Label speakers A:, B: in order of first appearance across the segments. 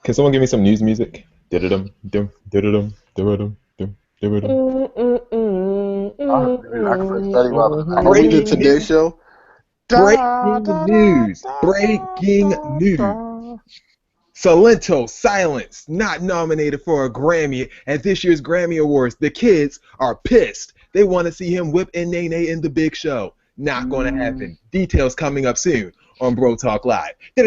A: Can someone give me some news music? Dum dum dum dum dum dum.
B: Dude, I can play Fetty Wap in the background.
C: Are we the
A: Breaking
C: Today
A: news!
C: Show? Da,
A: Breaking
C: da, da,
A: news!
C: da,
A: Breaking
C: da,
A: news!
C: da.
A: Salento Silence not nominated for a Grammy at this year's Grammy Awards. The kids are pissed. They want to see him whip and Nene in the big show. Not going to happen. Details coming up soon on Bro Talk Live.
C: This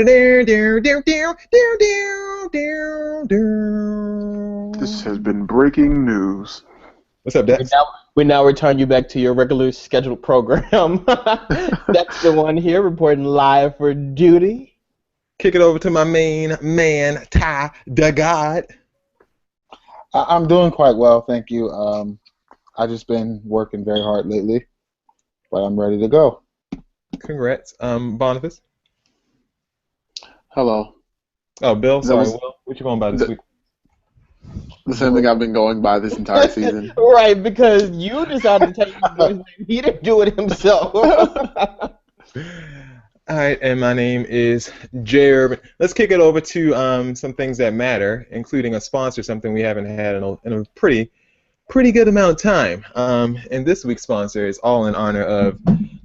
C: has been breaking news.
A: What's up,
D: We
A: Dex?
D: now, we now return you back to your regular scheduled program. That's the one here reporting live for duty.
A: Kick it over to my main man, Ty the God.
B: I'm doing quite well, thank you. I just been working very hard lately, but I'm ready to go.
A: Congrats. Boniface.
C: Hello.
A: Oh, Bill.
C: That
A: Sorry.
C: was
A: Will, what you going by this
C: the,
A: week?
C: the same thing I've been going by this entire season.
D: Right, because you decided to take his boy's name. He didn't do it himself.
A: All right, and my name is Jay Urban. Let's kick it over to some things that matter, including a sponsor, something we haven't had in a pretty good amount of time. And this week's sponsor is all in honor of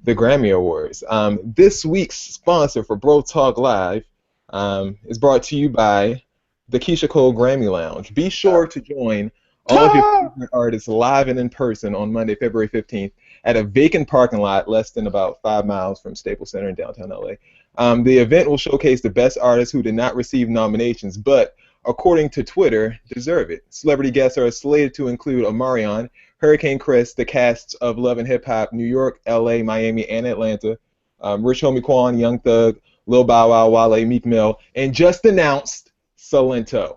A: the Grammy Awards. This week's sponsor for Bro Talk Live is brought to you by the Keisha Cole Grammy Lounge. Be sure to join all of your favorite artists live and in person on Monday, February 15th at a vacant parking lot less than about 5 miles from Staples Center in downtown LA. The event will showcase the best artists who did not receive nominations, but according to Twitter, deserve it. Celebrity guests are slated to include Omarion, Hurricane Chris, the casts of Love and Hip Hop, New York, LA, Miami, and Atlanta, Rich Homie Quan, Young Thug, Lil Bow Wow, Wale, Meek Mill, and just announced Salento.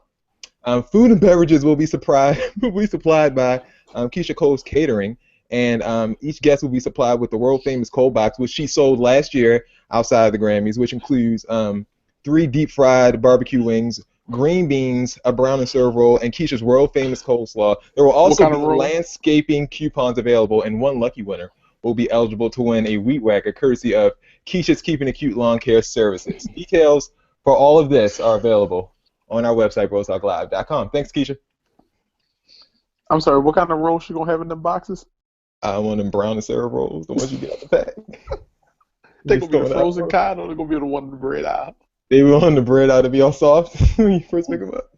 A: Food and beverages will be supplied by Keisha Cole's Catering, and each guest will be supplied with the world-famous Cold Box, which she sold last year outside of the Grammys, which includes 3 deep-fried barbecue wings, green beans, a brown and serve roll, and Keisha's world-famous coleslaw. There will also
C: kind
A: be
C: of roll?
A: landscaping coupons available, and one lucky winner will be eligible to win a Wheat Whacker courtesy of Keisha's Keeping It Cute Lawn Care Services. Details for all of this are available on our website, brotalklive.com. Thanks, Keisha.
C: I'm sorry, what kind of roll she gonna have in them boxes?
A: I want them brown and serve rolls, the ones you get out the pack.
C: They gonna be the
A: Just
C: frozen
A: going out.
C: kind, or they gonna be the one in the bread aisle?
A: They want the bread out to be all soft when you first pick them up.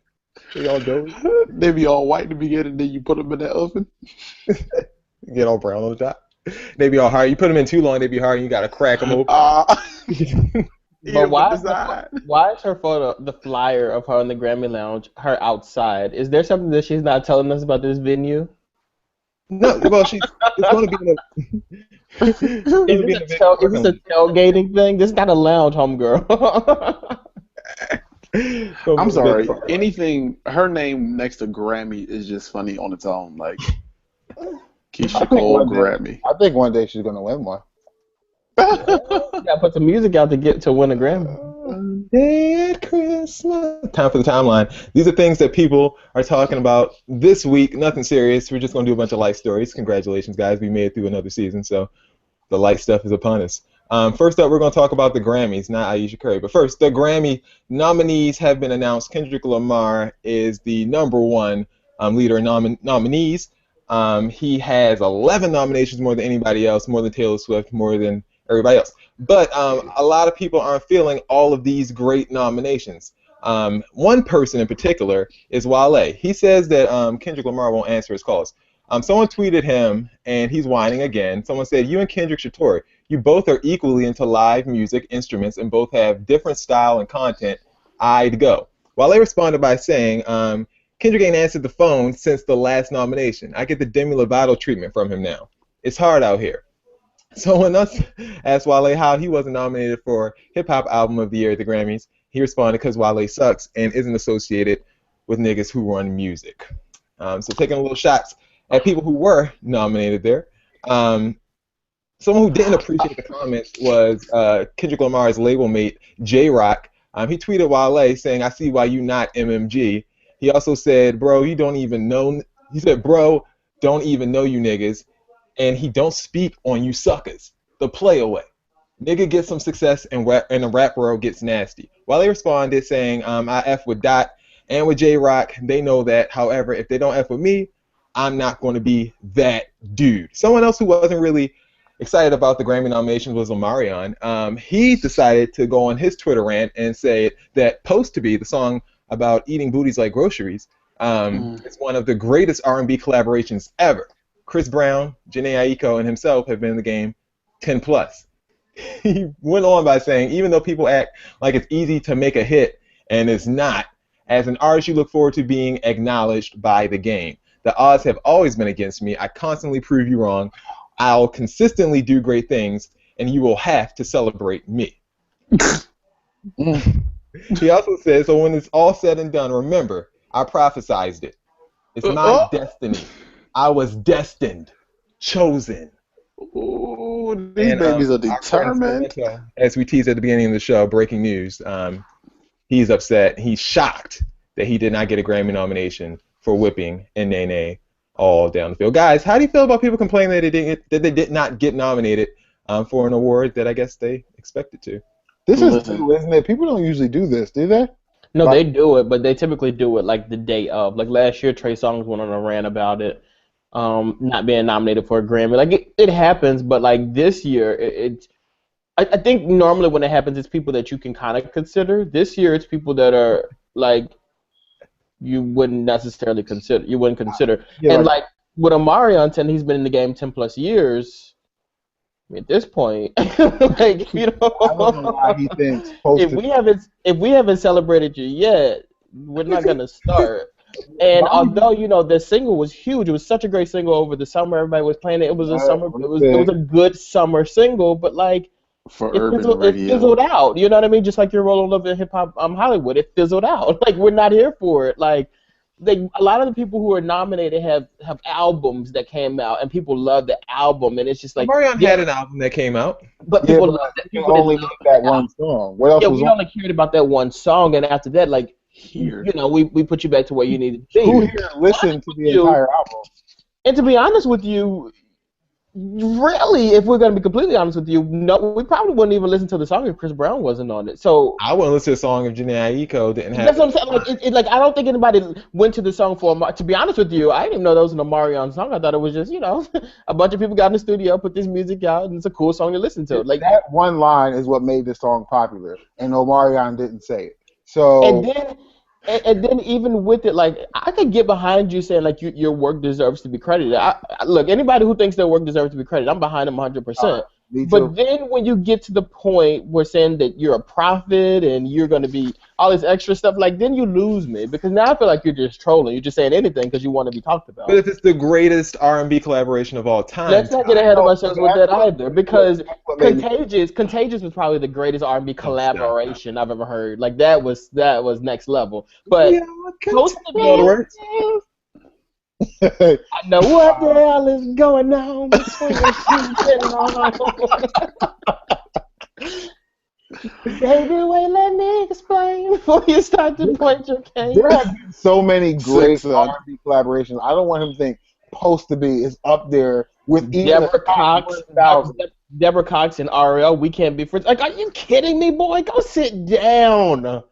A: They all doughy.
C: They be all white in the beginning, then you put them in the oven.
A: Get all brown on the top. They be all hard. You put them in too long, they be hard, and you gotta crack them open.
D: But why is her photo, the flyer of her in the Grammy Lounge, her outside? Is there something that she's not telling us about this venue?
A: No, well, it's going to be in a.
D: Is this a tailgating thing? This is not a lounge, homegirl.
C: I'm sorry. Anything, her name next to Grammy is just funny on its own. Like Keisha Cole Grammy.
B: I think one day she's gonna win one.
D: Gotta put some music out to win a Grammy.
A: Dead Christmas. Time for the timeline. These are things that people are talking about this week. Nothing serious. We're just going to do a bunch of light stories. Congratulations, guys. We made it through another season, so the light stuff is upon us. First up, we're going to talk about the Grammys, not Aisha Curry. But first, the Grammy nominees have been announced. Kendrick Lamar is the #1 leader in nominees. He has 11 nominations, more than anybody else, more than Taylor Swift, more than everybody else. But a lot of people aren't feeling all of these great nominations. One person in particular is Wale. He says that Kendrick Lamar won't answer his calls. Someone tweeted him, and he's whining again. Someone said, "You and Kendrick should tour. You both are equally into live music instruments and both have different style and content. I'd go." Wale responded by saying, "Kendrick ain't answered the phone since the last nomination. I get the Demi Lovato treatment from him now. It's hard out here." Someone else asked Wale how he wasn't nominated for Hip Hop Album of the Year at the Grammys. He responded, "Because Wale sucks and isn't associated with niggas who run music." So taking a little shots at people who were nominated there. Someone who didn't appreciate the comments was Kendrick Lamar's label mate, J-Rock. He tweeted Wale saying, "I see why you not MMG." He also said, "Bro, you don't even know." He said, "Bro, don't even know you niggas. And he don't speak on you suckers. The play away. Nigga gets some success and the rap world gets nasty." Wale responded saying, "I F with Dot. and with J-Rock. They know that. However, if they don't F with me, I'm not going to be that dude. Someone else who wasn't really excited about the Grammy nominations was Omarion. He decided to go on his Twitter rant and say that "Supposed to Be," the song about eating booties like groceries, is one of the greatest R&B collaborations ever. Chris Brown, Jhené Aiko, and himself have been in the game 10 plus. He went on by saying, even though people act like it's easy to make a hit and it's not, as an artist you look forward to being acknowledged by the game. The odds have always been against me. I constantly prove you wrong. I'll consistently do great things, and you will have to celebrate me. He also says, so when it's all said and done, remember, I prophesized it. It's my destiny. I was destined, chosen.
C: Ooh, these babies are determined.
A: As we teased at the beginning of the show, breaking news, he's upset. He's shocked that he did not get a Grammy nomination for whipping Nene all down the field. Guys, how do you feel about people complaining that they did not get nominated for an award that I guess they expected to?
B: This is new, isn't it? People don't usually do this, do they?
D: No, they do it, but they typically do it like the day of. Like last year, Trey Songz went on a rant about it, not being nominated for a Grammy. Like it happens, but like this year, I think normally when it happens, it's people that you can kind of consider. This year, it's people that are like you wouldn't necessarily consider. You wouldn't consider. Yeah, and like with Omarion, he's been in the game 10 plus years. At this point, like you know,
B: I don't know why he thinks
D: if we haven't celebrated you yet, we're not gonna start. And although the single was huge, it was such a great single over the summer. Everybody was playing it. It was a summer. It was a good summer single, but like it fizzled out. You know what I mean? Just like your Rolling Love in Hip Hop Hollywood, it fizzled out. Like we're not here for it. Like. A lot of the people who are nominated have albums that came out, and people love the album, and it's just like
A: Omarion had an album that came out,
B: but people love that. People only like that one song. What else?
D: Yeah, we only cared about that one song, and after that, like we put you back to where you needed to be.
B: Who here listened to the entire album?
D: And to be honest with you, really, if we're gonna be completely honest with you, no, we probably wouldn't even listen to the song if Chris Brown wasn't on it. So
A: I wouldn't listen to the song if Jhené Aiko didn't have.
D: That's what I'm saying. Like I don't think anybody went to the song for. To be honest with you, I didn't even know that was an Omarion song. I thought it was just a bunch of people got in the studio, put this music out, and it's a cool song to listen to. Like
B: that one line is what made the song popular, and Omarion didn't say it. So
D: and then even with it, like I could get behind you saying like your work deserves to be credited. Look, anybody who thinks their work deserves to be credited, I'm behind them 100%. But then when you get to the point where saying that you're a prophet and you're going to be all this extra stuff, like then you lose me because now I feel like you're just trolling. You're just saying anything because you want to be talked about.
A: But if it's the greatest R&B collaboration of all time,
D: let's not get ahead of ourselves with that either because Contagious was probably the greatest R&B collaboration I've ever heard. Like that was next level. But Supposed to Be, I know what the hell is going on between Baby, wait, let me explain before you start to point your cane.
B: There have been so many great R&B collaborations. I don't want him to think Supposed to Be is up there with
D: Deborah Cox and RL. We can't be friends. Like, are you kidding me, boy? Go sit down.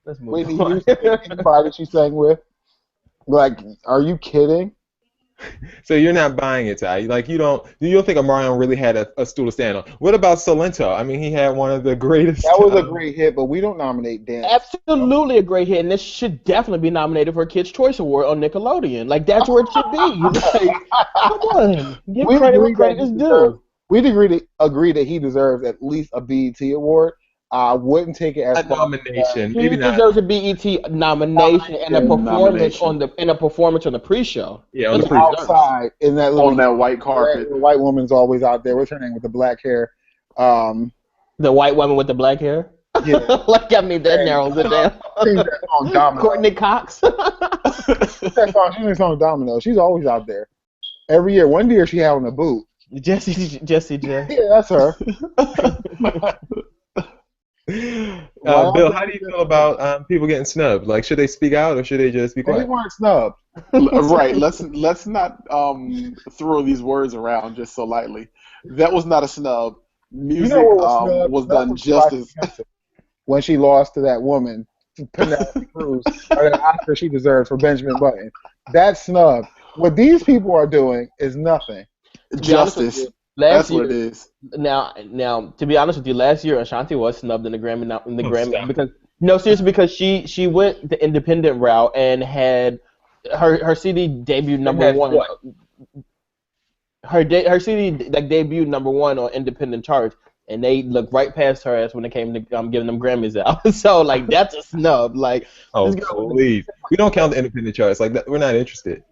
D: Let's move on.
B: Anybody she sang with? Like, are you kidding?
A: So you're not buying it, Ty. Like you don't think Omarion really had a stool to stand on. What about Salento? I mean, he had one of the greatest.
B: That was a great hit, but we don't nominate dance.
D: Absolutely a great hit, and this should definitely be nominated for a Kids' Choice Award on Nickelodeon. Like that's where it should be. Like, come on, give credit where credit is due.
B: We'd agree that he deserves at least a BET award. I wouldn't take it as
A: a nomination.
D: He deserves a BET nomination and a performance on the pre-show.
A: Yeah, on the
B: outside in that little
C: on that white carpet.
B: The white woman's always out there. What's her name with the black hair?
D: The white woman with the black hair.
B: Yeah.
D: Like I mean, that narrows it down. Courtney Cox.
B: That song, she sings song Domino. She's always out there. Every year. One year she had on a boot.
D: Jessie J.
B: Yeah, that's her.
A: Bill, how do you feel about people getting snubbed? Like, should they speak out or should they just be quiet?
B: They weren't snubbed.
C: Right. Let's not throw these words around just so lightly. That was not a snub. Music was done justice.
B: When she lost to that woman Penelope Cruz or the Oscar she deserves for Benjamin Button. That's snub. What these people are doing is nothing.
D: To be honest with
C: Justice.
D: you, last
C: That's
D: year
C: what it is.
D: now to be honest with you, last year Ashanti was snubbed in the Grammy
A: Oh,
D: Grammy
A: stop.
D: because no seriously because she went the independent route and had her CD debuted number
A: Had
D: one.
A: what?
D: Her CD like debuted number one on independent charts, and they looked right past her ass when it came to giving them Grammys out. So like that's a snub. Like
A: Oh,
D: this girl.
A: please. We don't count the independent charts. Like that, we're not interested.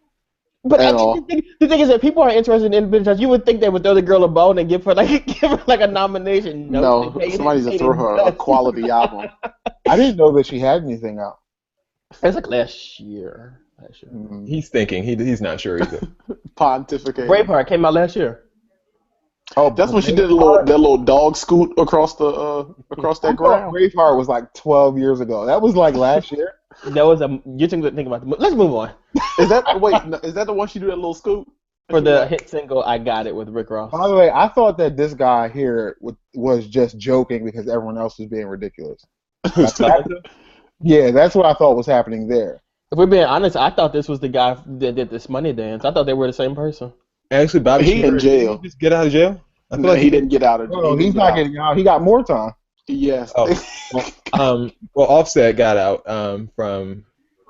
D: But
C: At
D: I think
C: all.
D: the thing is that people are interested in independent charts. You would think they would throw the girl a bone and give her like a nomination. Nope,
C: No, somebody needs to throw her a quality album.
B: I didn't know that she had anything out.
D: It's like last year.
A: He's thinking. He's not sure either.
C: Pontificate.
D: Braveheart came out last year.
B: Oh,
C: That's when she did that little dog scoot across the across
B: I
C: that
B: thought
C: ground.
B: Braveheart was like 12 years ago. That was like last year.
D: That was you think about the let's move on.
C: Is that wait? No, is that the one she did that little scoot?
D: For the hit single "I Got It" with Rick Ross.
B: By the way, I thought that this guy here was just joking because everyone else was being ridiculous. Yeah, that's what I thought was happening there.
D: If we're being honest, I thought this was the guy that did this money dance. I thought they were the same person.
A: Actually, Bobby
C: He
A: Shmurda,
C: in jail.
A: didn't he just get out of jail? I feel
C: No,
A: like
C: he didn't get out of.
B: No,
C: he
B: he's
C: didn't
B: not
C: get out.
B: getting out. He got more time.
C: Yes.
A: Oh. Well, Offset got out from.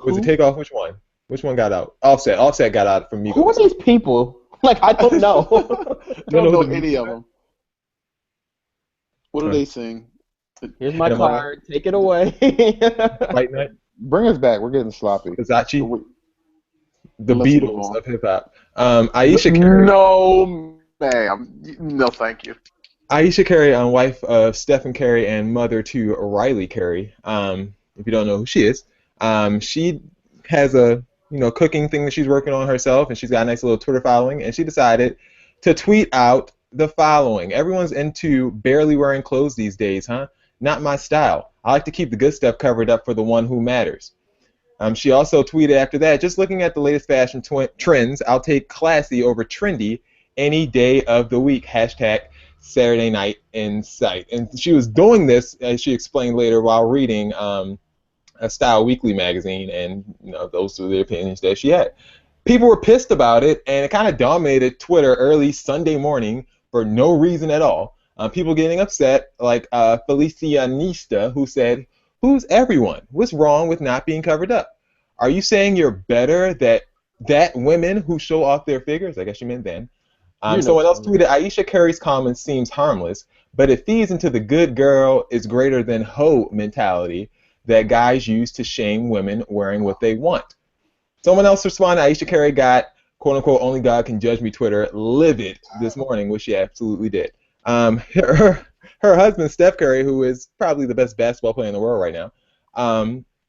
A: Was it
D: Who?
A: Takeoff? Which one? Which one got out? Offset. Offset got out from Migos.
D: Who are these people? Like I don't know.
C: Don't know
A: the-
C: any of them. What do they sing?
D: Here's my
A: Am I-
D: card. Take it away.
A: Fight Night,
B: Bring us back. We're getting sloppy.
A: Versace, the
C: Let's move
A: Beatles
C: on.
A: of hip hop. Aisha Curry.
C: No, ma'am. No, thank you.
A: Aisha Curry, wife of Stephen Curry and mother to Riley Curry. If you don't know who she is, she has a cooking thing that she's working on herself, and she's got a nice little Twitter following. And she decided to tweet out the following: "Everyone's into barely wearing clothes these days, huh? Not my style. I like to keep the good stuff covered up for the one who matters." She also tweeted after that, "Just looking at the latest fashion trends, I'll take classy over trendy any day of the week. Hashtag Saturday night in sight." And she was doing this, as she explained later, while reading a Style Weekly magazine, and those were the opinions that she had. People were pissed about it, and it kind of dominated Twitter early Sunday morning for no reason at all. People getting upset, like Felicianista, who said, "Who's everyone? What's wrong with not being covered up? Are you saying you're better that women who show off their figures?" I guess you meant then. Someone else tweeted, "Aisha Curry's comment seems harmless, but it feeds into the good girl is greater than hoe mentality that guys use to shame women wearing what they want." Someone else responded, "Aisha Curry got, quote unquote, only God can judge me Twitter livid this morning," which she absolutely did. Her husband, Steph Curry, who is probably the best basketball player in the world right now,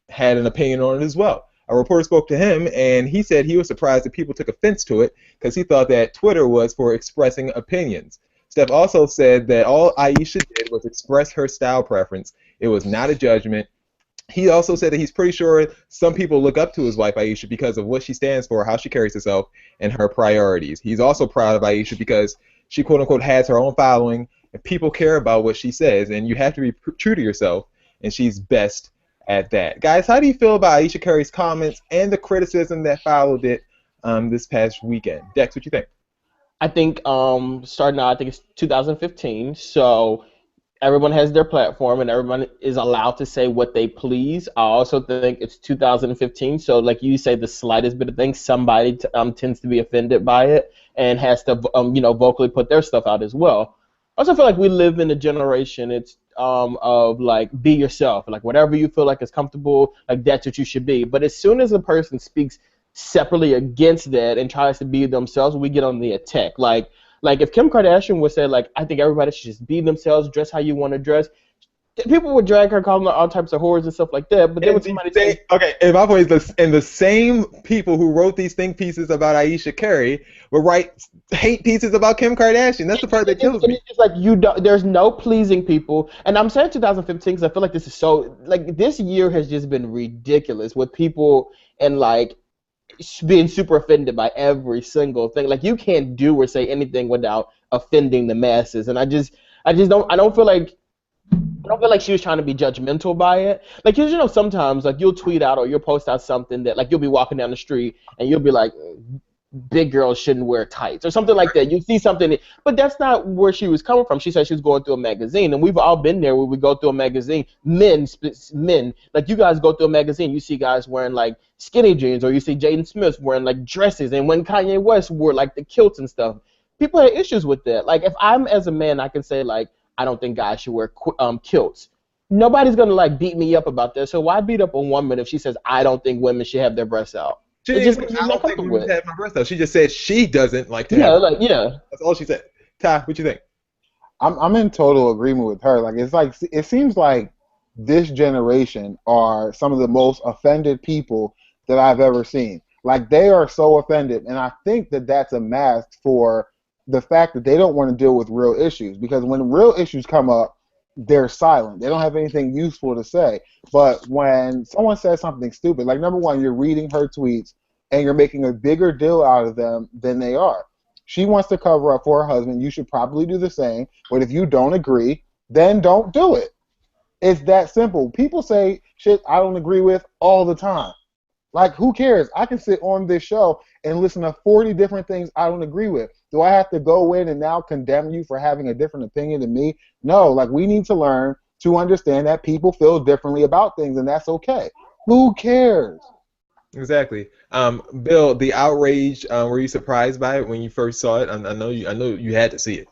A: had an opinion on it as well. A reporter spoke to him, and he said he was surprised that people took offense to it because he thought that Twitter was for expressing opinions. Steph also said that all Aisha did was express her style preference. It was not a judgment. He also said that he's pretty sure some people look up to his wife Aisha because of what she stands for, how she carries herself, and her priorities. He's also proud of Aisha because she, quote unquote, has her own following, and people care about what she says, and you have to be true to yourself, and she's best at that. Guys, how do you feel about Aisha Curry's comments and the criticism that followed it this past weekend? Dex, what you think?
D: I think starting out, I think it's 2015, so everyone has their platform and everyone is allowed to say what they please. I also think it's 2015, so like you say, the slightest bit of thing, somebody tends to be offended by it and has to vocally put their stuff out as well. I also feel like we live in a generation of like be yourself, like whatever you feel like is comfortable, like that's what you should be. But as soon as a person speaks separately against that and tries to be themselves, we get on the attack. Like if Kim Kardashian would say, like, I think everybody should just be themselves, dress how you want to dress, people would drag her, call her all types of whores and stuff like that. But then when somebody say,
A: okay, and my point is and the same people who wrote these think pieces about Aisha Curry would write hate pieces about Kim Kardashian. That's the part that kills me.
D: It's like there's no pleasing people. And I'm saying 2015 because I feel like this is so, like, this year has just been ridiculous with people and like being super offended by every single thing. Like, you can't do or say anything without offending the masses. And I don't feel like I don't feel like she was trying to be judgmental by it. Like, 'cause, you know, sometimes like you'll tweet out or you'll post out something that like you'll be walking down the street and you'll be like, big girls shouldn't wear tights or something like that. You see something, but that's not where she was coming from. She said she was going through a magazine, and we've all been there where we go through a magazine. Men, like you guys go through a magazine, you see guys wearing like skinny jeans, or you see Jaden Smith wearing like dresses, and when Kanye West wore like the kilts and stuff, people had issues with that. Like if I'm as a man, I can say like I don't think guys should wear kilts. Nobody's gonna like beat me up about this. So why beat up a woman if she says I don't think women should have their breasts out?
A: She
D: It
A: didn't
D: just
A: even
D: makes
A: say,
D: me
A: I
D: not
A: don't think
D: comfortable
A: women
D: with.
A: should have my breath though. She just said she doesn't like to
D: Yeah,
A: have.
D: like yeah.
A: That's all she said. Ty, what you think?
B: I'm in total agreement with her. Like it seems like this generation are some of the most offended people that I've ever seen. Like they are so offended, and I think that that's a mask for the fact that they don't want to deal with real issues. Because when real issues come up, they're silent. They don't have anything useful to say. But when someone says something stupid, like number one, you're reading her tweets and you're making a bigger deal out of them than they are. She wants to cover up for her husband. You should probably do the same. But if you don't agree, then don't do it. It's that simple. People say shit I don't agree with all the time. Like, who cares? I can sit on this show and listen to 40 different things I don't agree with. Do I have to go in and now condemn you for having a different opinion than me? No, like, we need to learn to understand that people feel differently about things, and that's okay. Who cares?
A: Exactly. Bill, the outrage. Were you surprised by it when you first saw it? I know you had to see it.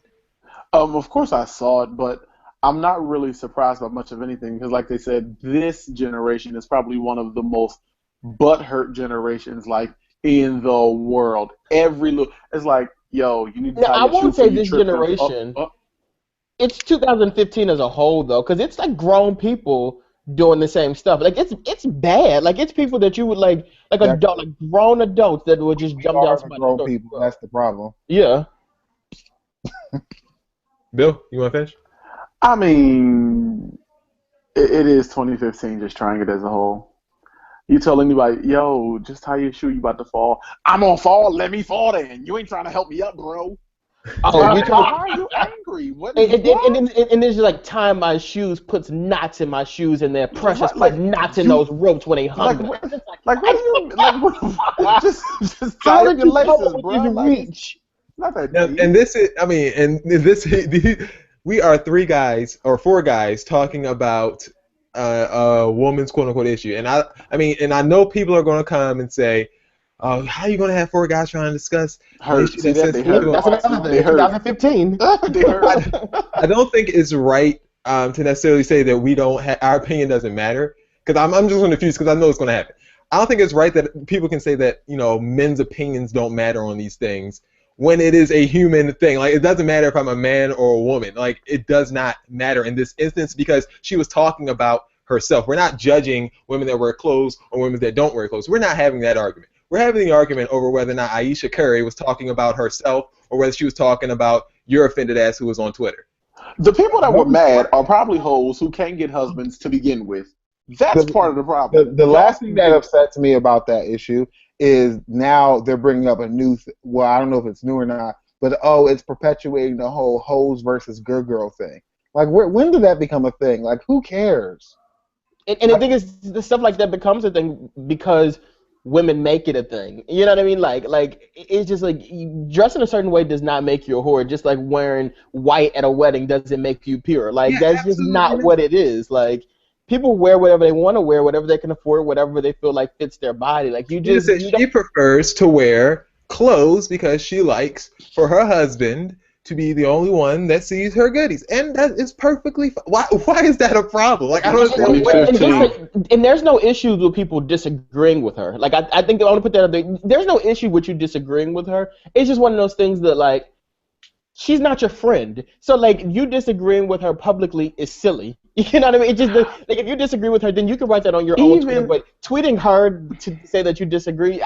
C: Of course I saw it, but I'm not really surprised by much of anything because, like they said, this generation is probably one of the most butthurt generations, like in the world. It's like, yo, you need to
D: Now
C: tie
D: I
C: your shoe
D: won't
C: before
D: say
C: you
D: this
C: trip. 'Cause,
D: generation. It's 2015 as a whole though, because it's like grown people doing the same stuff. Like it's bad. Like it's people that you would like adult,
B: Exactly.
D: like grown adults that would just
B: We
D: jump down
B: are the
D: somebody's
B: grown
D: throat.
B: people. That's the problem.
D: Yeah.
A: Bill, you want to finish?
C: I mean, it is 2015, just trying it as a whole. You tell anybody, yo, just tie your shoe, you about to fall. I'm gonna fall, let me fall then. You ain't trying to help me up, bro.
D: Oh,
C: Why,
D: you
C: why
D: told.
C: are you angry? What
D: And,
C: is
D: and, and,
C: what?
D: and, and there's like tying my shoes puts knots in my shoes and their pressures
C: Right,
D: put
C: like
D: knots in
C: you
D: those ropes when they
C: like
D: hung them.
C: what
D: It's just like,
C: like what do you like what, just
D: how
C: tie up
D: did
C: your
D: you come up
C: laces,
D: with this
C: bro. Like it's
D: reach?
C: not that
A: Now,
C: deep.
A: and this is, I mean, and this we are three guys or four guys talking about a woman's quote unquote issue, and I mean, and I know people are going to come and say, how are you going to have four guys trying to discuss an
C: Hurt.
A: issue
C: See
A: that's
C: that? They
A: sensitive to
C: hurt.
A: women?
D: That's another
C: They
D: thing.
C: hurt.
D: 2015.
C: They hurt.
A: I don't think it's right to necessarily say that we don't our opinion doesn't matter, because I'm just confused because I know it's going to happen. I don't think it's right that people can say that men's opinions don't matter on these things when it is a human thing. Like, it doesn't matter if I'm a man or a woman. Like, it does not matter in this instance because she was talking about herself. We're not judging women that wear clothes or women that don't wear clothes. We're not having that argument. We're having the argument over whether or not Aisha Curry was talking about herself or whether she was talking about your offended ass who was on Twitter.
C: The people that were
B: Nobody's
C: mad are probably hoes who can't get husbands to begin with. That's
B: the,
C: part of the
B: the
C: problem.
B: the
C: Y'all
B: last thing
C: can
B: that
C: get
B: upsets me about that issue is now they're bringing up a new. Well, I don't know if it's new or not, but it's perpetuating the whole hoes versus good girl thing. Like, when did that become a thing? Like, who cares?
D: And the thing is, the stuff like that becomes a thing because women make it a thing. You know what I mean? Like it's just like dressing a certain way does not make you a whore. Just like wearing white at a wedding doesn't make you pure. Like
A: Yeah,
D: that's just
A: absolutely
D: not
A: not.
D: what it is. Like people wear whatever they want to wear, whatever they can afford, whatever they feel like fits their body. Like
A: She just said
D: you
A: she
D: don't.
A: prefers to wear clothes because she likes for her husband to be the only one that sees her goodies, and that is perfectly fine. Why is that a problem? Like, I don't
C: It's
A: understand.
D: And, here's
C: 2015.
D: and there's no issues with people disagreeing with her. Like I think I want to put that up there. There's no issue with you disagreeing with her. It's just one of those things that like she's not your friend. So like you disagreeing with her publicly is silly. You know what I mean? It just like if you disagree with her, then you can write that on your own Twitter.
C: Even
D: But tweeting her to say that you disagree,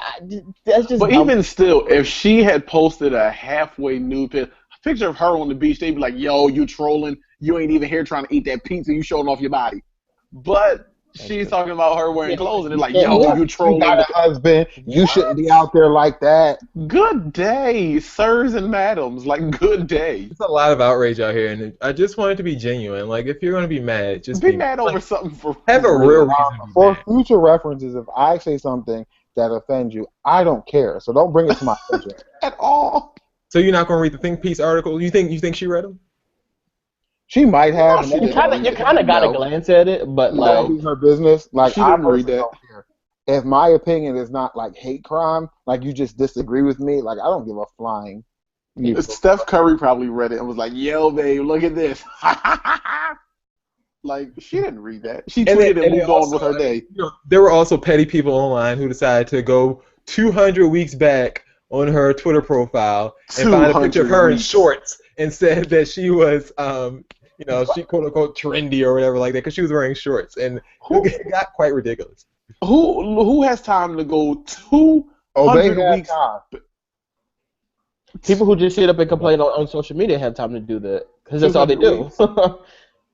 D: that's just
C: But
D: dumb.
C: even still, if she had posted a halfway nude picture of her on the beach, they'd be like, "Yo, you trolling? You ain't even here trying to eat that pizza. You showing off your body." But She's talking about her wearing clothes, and they're like,
D: And
C: "Yo,
D: here,
C: you
B: You got
C: trolling
B: a husband. You shouldn't be out there like that.
C: Good day, sirs and madams. Like, good day.
A: It's a lot of outrage out here, and I just want it to be genuine. Like, if you're gonna be mad, just
C: Be
A: be
C: mad over
A: like,
C: something for
A: have a real
C: real.
A: reason to be
B: For
A: mad.
B: future references, if I say something that offends you, I don't care. So don't bring it to my attention.
C: At all.
A: So you're not gonna read the think piece article? You think she read them?
B: She might have, and
C: she
B: that's
D: you kind of
C: didn't
D: you
C: read it.
D: kind of got to
C: No.
D: glance at it, but
B: gonna
D: like
C: No.
B: be her business. Like
C: She
B: I
C: didn't read
B: personally
C: that.
B: don't care. If my opinion is not like hate crime, like you just disagree with me, like I don't give a flying.
C: Steph Curry probably read it and was like, "Yo, babe, look at this." Like, she didn't read that. She tweeted and moved on with her day.
A: There were also petty people online who decided to go 200 weeks back on her Twitter profile and find a picture of
C: 200
A: her in
C: weeks.
A: shorts and said that she was, she quote unquote trendy or whatever like that because she was wearing shorts, and it got quite ridiculous.
C: Who has time to go 200
B: Oh, they have
C: weeks?
B: time.
D: people who just sit up and complain on social media have time to do that because that's all they
C: 200
D: do.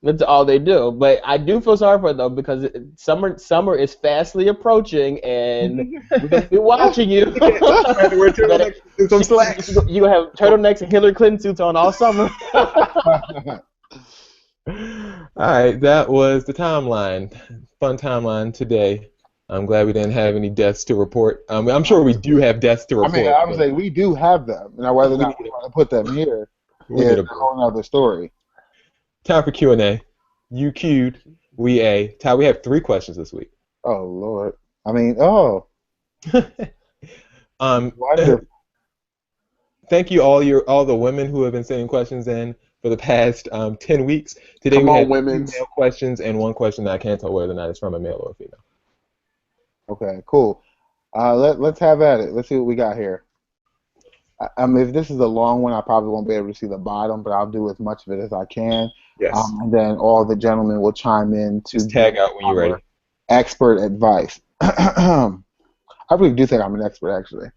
D: That's all they do. But I do feel sorry for it though because summer is fastly approaching and we're gonna be watching you.
A: I had to wear turtlenecks and some slacks.
D: You gonna have turtlenecks and Hillary Clinton suits on all summer.
A: All right, that was the timeline. Fun timeline today. I'm glad we didn't have any deaths to report. I'm sure we do have deaths to
B: I
A: report.
B: mean, I would say we do have them. Now, whether or not
A: We
B: we want to put them here
A: we
B: is
A: need
B: a whole other story.
A: time for Q&A. You queued, we A. Ty, we have 3 questions this week.
B: Oh Lord. I mean, wonderful.
A: Thank you all the women who have been sending questions in for the past 10 weeks. Today
C: Come
A: we
C: on,
A: had 2
C: women.
A: male questions and 1 question that I can't tell whether or not it's from a male or a female.
B: Okay, cool. Let's have at it. Let's see what we got here. If this is a long one, I probably won't be able to see the bottom, but I'll do as much of it as I can.
A: Yes.
B: And then all the gentlemen will chime in to
A: Just tag out when you're ready.
B: expert advice. I really do think I'm an expert, actually.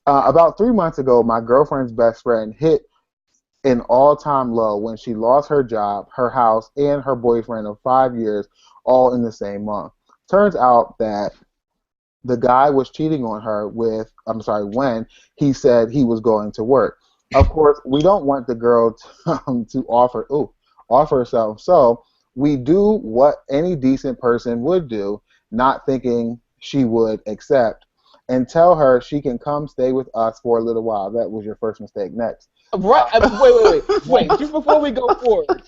B: About 3 months ago, my girlfriend's best friend hit an all-time low when she lost her job, her house, and her boyfriend of 5 years all in the same month. Turns out that the guy was cheating on her when he said he was going to work. Of course, we don't want the girl to offer herself. So we do what any decent person would do, not thinking she would accept, and tell her she can come stay with us for a little while. That was your first mistake. Next.
D: Right. Wait. Just before we go forward,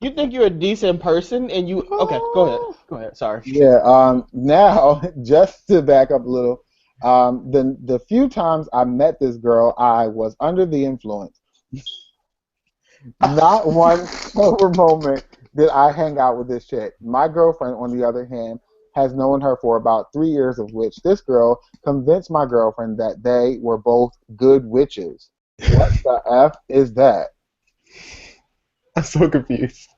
D: you think you're a decent person, and you okay? Go ahead. Sorry.
B: Yeah. Now, just to back up a little, the few times I met this girl, I was under the influence. Not one sober moment did I hang out with this chick. My girlfriend, on the other hand, has known her for about 3 years, of which this girl convinced my girlfriend that they were both good witches. What the F is that?
A: I'm so confused.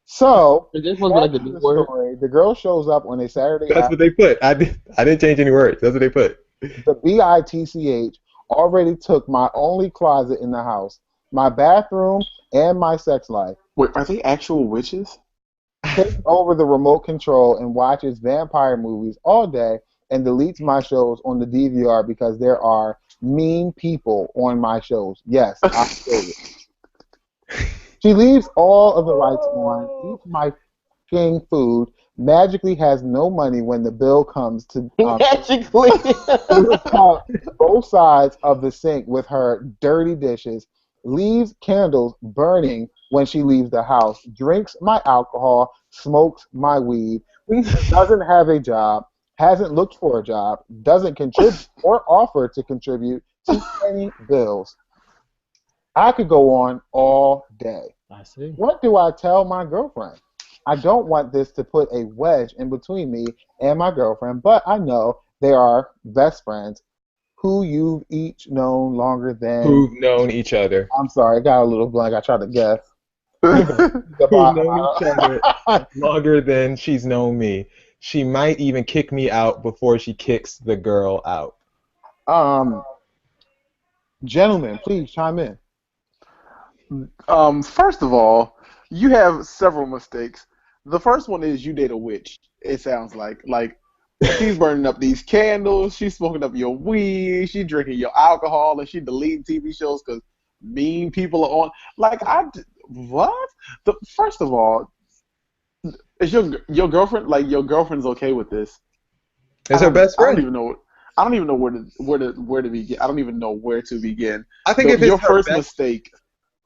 B: So,
D: This was like a
B: back to
D: new
B: the
D: word.
B: story. The girl shows up on a Saturday
A: That's what they put. I didn't change any words. That's what they put.
B: The BITCH already took my only closet in the house, my bathroom, and my sex life.
C: Wait, are they actual witches?
B: Takes over the remote control and watches vampire movies all day and deletes my shows on the DVR because there are mean people on my shows. Yes, I say it. She leaves all of the lights on, eats my king food, magically has no money when the bill comes to
D: Magically.
B: both sides of the sink with her dirty dishes, leaves candles burning when she leaves the house, drinks my alcohol, smokes my weed, doesn't have a job, hasn't looked for a job, doesn't contribute or offer to contribute to any bills. I could go on all day.
D: I see.
B: What do I tell my girlfriend? I don't want this to put a wedge in between me and my girlfriend, but I know they are best friends who you've each known longer than...
A: Who've known each other.
B: I'm sorry, I got a little blank. I tried to guess.
A: Who've known each other longer than she's known me. She might even kick me out before she kicks the girl out.
B: Gentlemen, please chime in.
C: First of all, you have several mistakes. The first one is you date a witch. It sounds like she's burning up these candles, she's smoking up your weed, she's drinking your alcohol, and she deleting TV shows because mean people are on. What? First of all, is your girlfriend your girlfriend's okay with this?
A: It's her best
C: I don't
A: friend.
C: even know. I don't even know where to begin. I don't even know where to begin.
A: I think if it's
C: your
A: her
C: first
A: best,
C: mistake.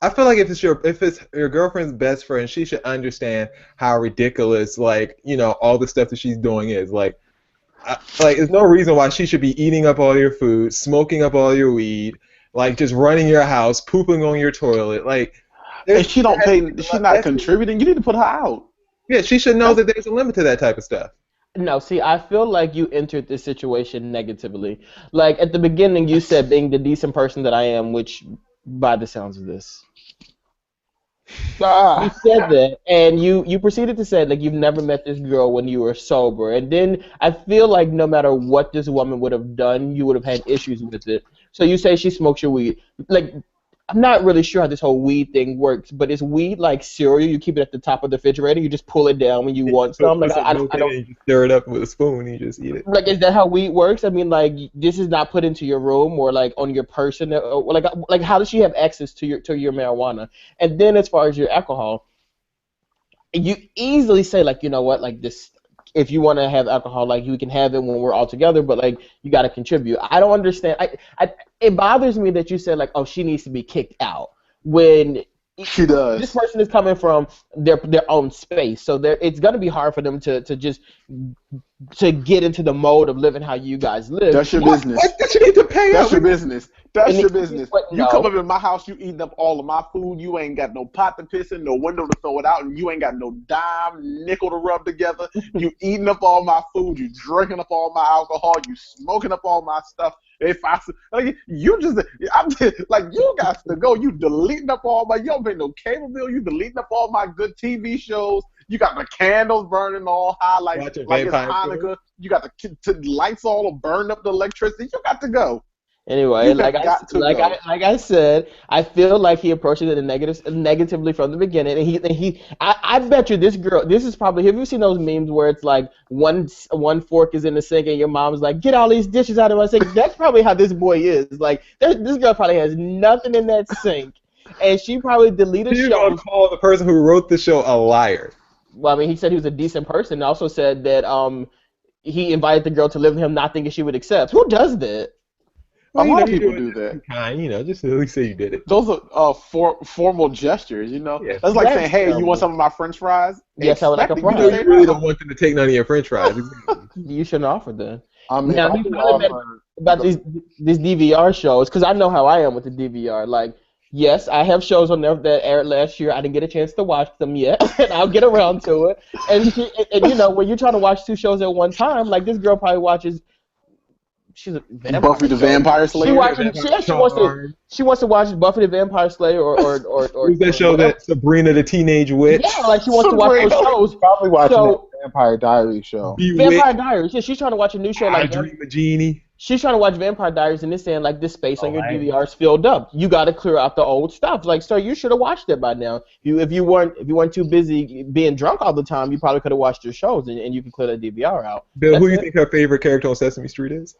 A: I feel like if it's your girlfriend's best friend, she should understand how ridiculous all the stuff that she's doing is. There's no reason why she should be eating up all your food, smoking up all your weed, just running your house, pooping on your toilet.
C: And she don't pay. She's not contributing. You need to put her out.
A: Yeah, she should know that there's a limit to that type of stuff.
D: No, see, I feel like you entered this situation negatively. Like at the beginning, you said being the decent person that I am, which, by the sounds of this, you said that, and you proceeded to say like you've never met this girl when you were sober, and then I feel like no matter what this woman would have done, you would have had issues with it. So you say she smokes your weed. Like, I'm not really sure how this whole weed thing works, but is weed like cereal? You keep it at the top of the refrigerator, you just pull it down when you want some. Like I don't.
A: You just stir it up with a spoon and you just eat it.
D: Like, is that how weed works? I mean, like, this is not put into your room or like on your person. Or, like, how does she have access to your marijuana? And then as far as your alcohol, you easily say like, you know what, like this. If you want to have alcohol, like you can have it when we're all together, but like you got to contribute. I don't understand. It bothers me that you said like, oh, she needs to be kicked out when
C: she does.
D: This person is coming from their own space, so it's gonna be hard for them to get into the mode of living how you guys live.
C: That's your business.
A: What you need to pay
C: That's
A: up?
C: your business. That's your business.
D: No.
C: You come up in my house, you eating up all of my food. You ain't got no pot to piss in, no window to throw it out, and you ain't got no dime, nickel to rub together. You eating up all my food. You drinking up all my alcohol. You smoking up all my stuff. If you got to go. You deleting up all my. You don't pay no cable bill. You deleting up all my good TV shows. You got the candles burning all high like it's Hanukkah. You got the lights all burned up, the electricity. You got to go.
D: Anyway, I said, I feel like he approached it negatively from the beginning, and I bet you this girl. This is probably. Have you seen those memes where it's like one fork is in the sink and your mom's like, get all these dishes out of my sink? That's probably how this boy is. Like, this girl probably has nothing in that sink, and she probably deleted shows.
A: You're gonna call the person who wrote the show a liar?
D: Well, I mean, he said he was a decent person. And also said that he invited the girl to live with him, not thinking she would accept. Who does that?
C: A lot of people do that.
A: Just at least say you did it.
C: Those are formal gestures, Yeah. That's like saying, hey, you want some of my French fries?
D: Yes, I would like a fry.
A: You really don't want them to take none of your French fries.
D: You shouldn't offer them.
B: Now,
D: you probably about these DVR shows, because I know how I am with the DVR. Like, yes, I have shows on there that aired last year. I didn't get a chance to watch them yet, and I'll get around to it. And when you're trying to watch two shows at one time, like this girl probably watches. She's a
C: Buffy the Vampire Slayer.
D: She wants to watch Buffy the Vampire Slayer or
A: who's that show that Sabrina the Teenage Witch?
D: Yeah, like she wants to watch those shows.
B: Probably watching that Vampire Diaries show.
D: Vampire Diaries. Yeah, she's trying to watch a new show like
A: Dream of Genie.
D: She's trying to watch Vampire Diaries and it's saying like this space on your DVR is filled up. You got to clear out the old stuff. Like, sir, you should have watched it by now. If you weren't too busy being drunk all the time, you probably could have watched your shows and you can clear the DVR out.
A: Bill, who do you think her favorite character on Sesame Street is?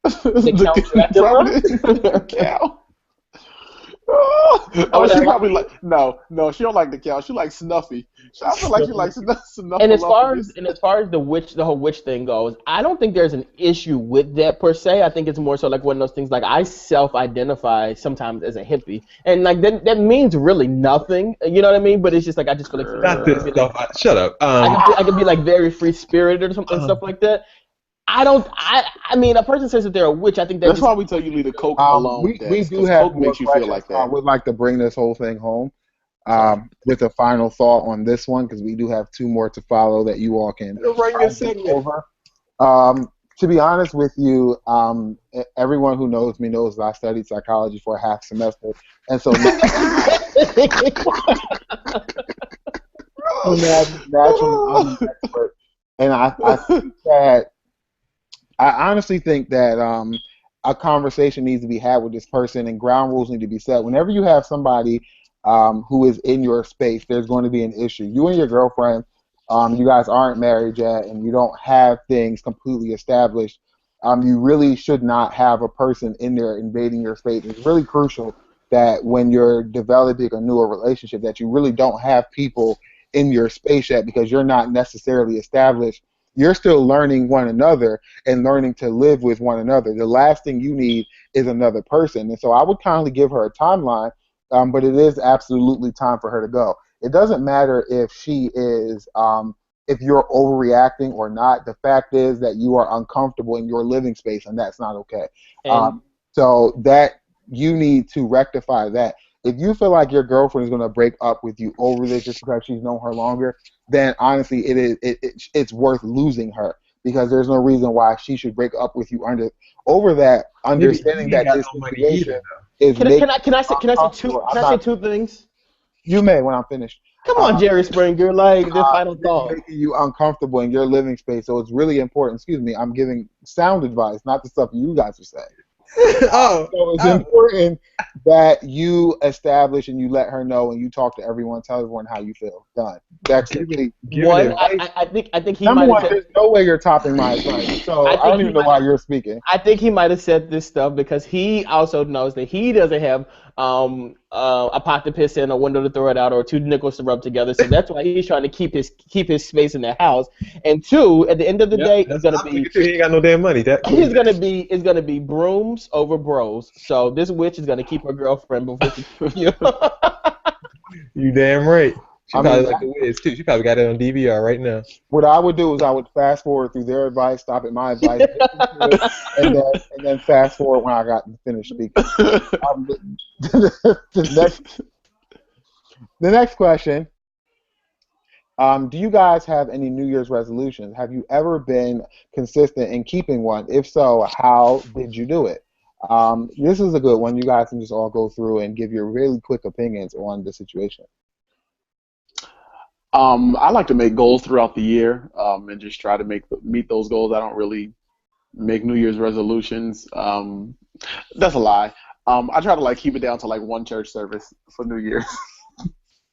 C: The cow. She probably no, she don't like the cow. She likes Snuffy. I feel like she likes Snuffy.
D: And as far as the whole witch thing goes, I don't think there's an issue with that per se. I think it's more so like one of those things. Like I self-identify sometimes as a hippie, and like that means really nothing. You know what I mean? But it's just like I just feel like
A: not this stuff. Shut up.
D: I could be like very free spirited or something stuff like that. I mean, a person says that they're a witch. I think
C: that's why we tell you leave the coke alone.
B: We do have
C: coke makes you feel like that.
B: I would like to bring this whole thing home with a final thought on this one because we do have two more to follow that you all can over. To be honest with you, everyone who knows me knows that I studied psychology for a half semester, and so naturally I'm an expert. And I think that I honestly think that a conversation needs to be had with this person, and ground rules need to be set. Whenever you have somebody who is in your space, there's going to be an issue. You and your girlfriend, you guys aren't married yet, and you don't have things completely established. You really should not have a person in there invading your space. It's really crucial that when you're developing a newer relationship, that you really don't have people in your space yet, because you're not necessarily established. You're still learning one another and learning to live with one another. The last thing you need is another person. And so I would kindly give her a timeline, but it is absolutely time for her to go. It doesn't matter if she is, if you're overreacting or not. The fact is that you are uncomfortable in your living space, and that's not okay.
D: And
B: So that you need to rectify that. If you feel like your girlfriend is going to break up with you over this just because she's known her longer, then honestly, it's worth losing her, because there's no reason why she should break up with you over that,
A: Maybe
B: understanding
A: he ain't
B: that
A: got
B: this
A: no money
B: situation
A: either.
B: is
D: can,
B: making
D: can I say
B: uncomfortable. I'm not.
D: two things?
B: You may when I'm finished.
D: Come on, Jerry Springer, like the final
B: It's
D: thought.
B: making you uncomfortable in your living space, so it's really important. Excuse me, I'm giving sound advice, not the stuff you guys are saying.
A: Oh,
B: So it's important that you establish and you let her know, and you talk to everyone, tell everyone how you feel. Done. That's it.
A: giving
D: One,
A: advice.
D: I think he
B: Number
D: might
B: one,
D: have said.
B: there's no way you're topping my advice. So
D: I
B: I
D: think
B: don't even know why you're speaking.
D: I think he might have said this stuff because he also knows that he doesn't have a pot to piss in, a window to throw it out, or two nickels to rub together. So that's why he's trying to keep his space in the house. And two, at the end of the day, it's gonna be
A: He ain't got no damn money. That
D: it's gonna be brooms over bros. So this witch is gonna keep her girlfriend before she you.
A: you damn right. She
B: I
A: probably
B: mean,
A: like the Wiz too. She probably got it on DVR right now.
B: what I would do is I would fast forward through their advice, stop at my advice, listen to it, and then fast forward when I got to finish speaking. The next question. Do you guys have any New Year's resolutions? Have you ever been consistent in keeping one? If so, how did you do it? This is a good one. You guys can just all go through and give your really quick opinions on the situation.
C: I like to make goals throughout the year, and just try to meet those goals. I don't really make New Year's resolutions. That's a lie. I try to like keep it down to like one church service for New Year's.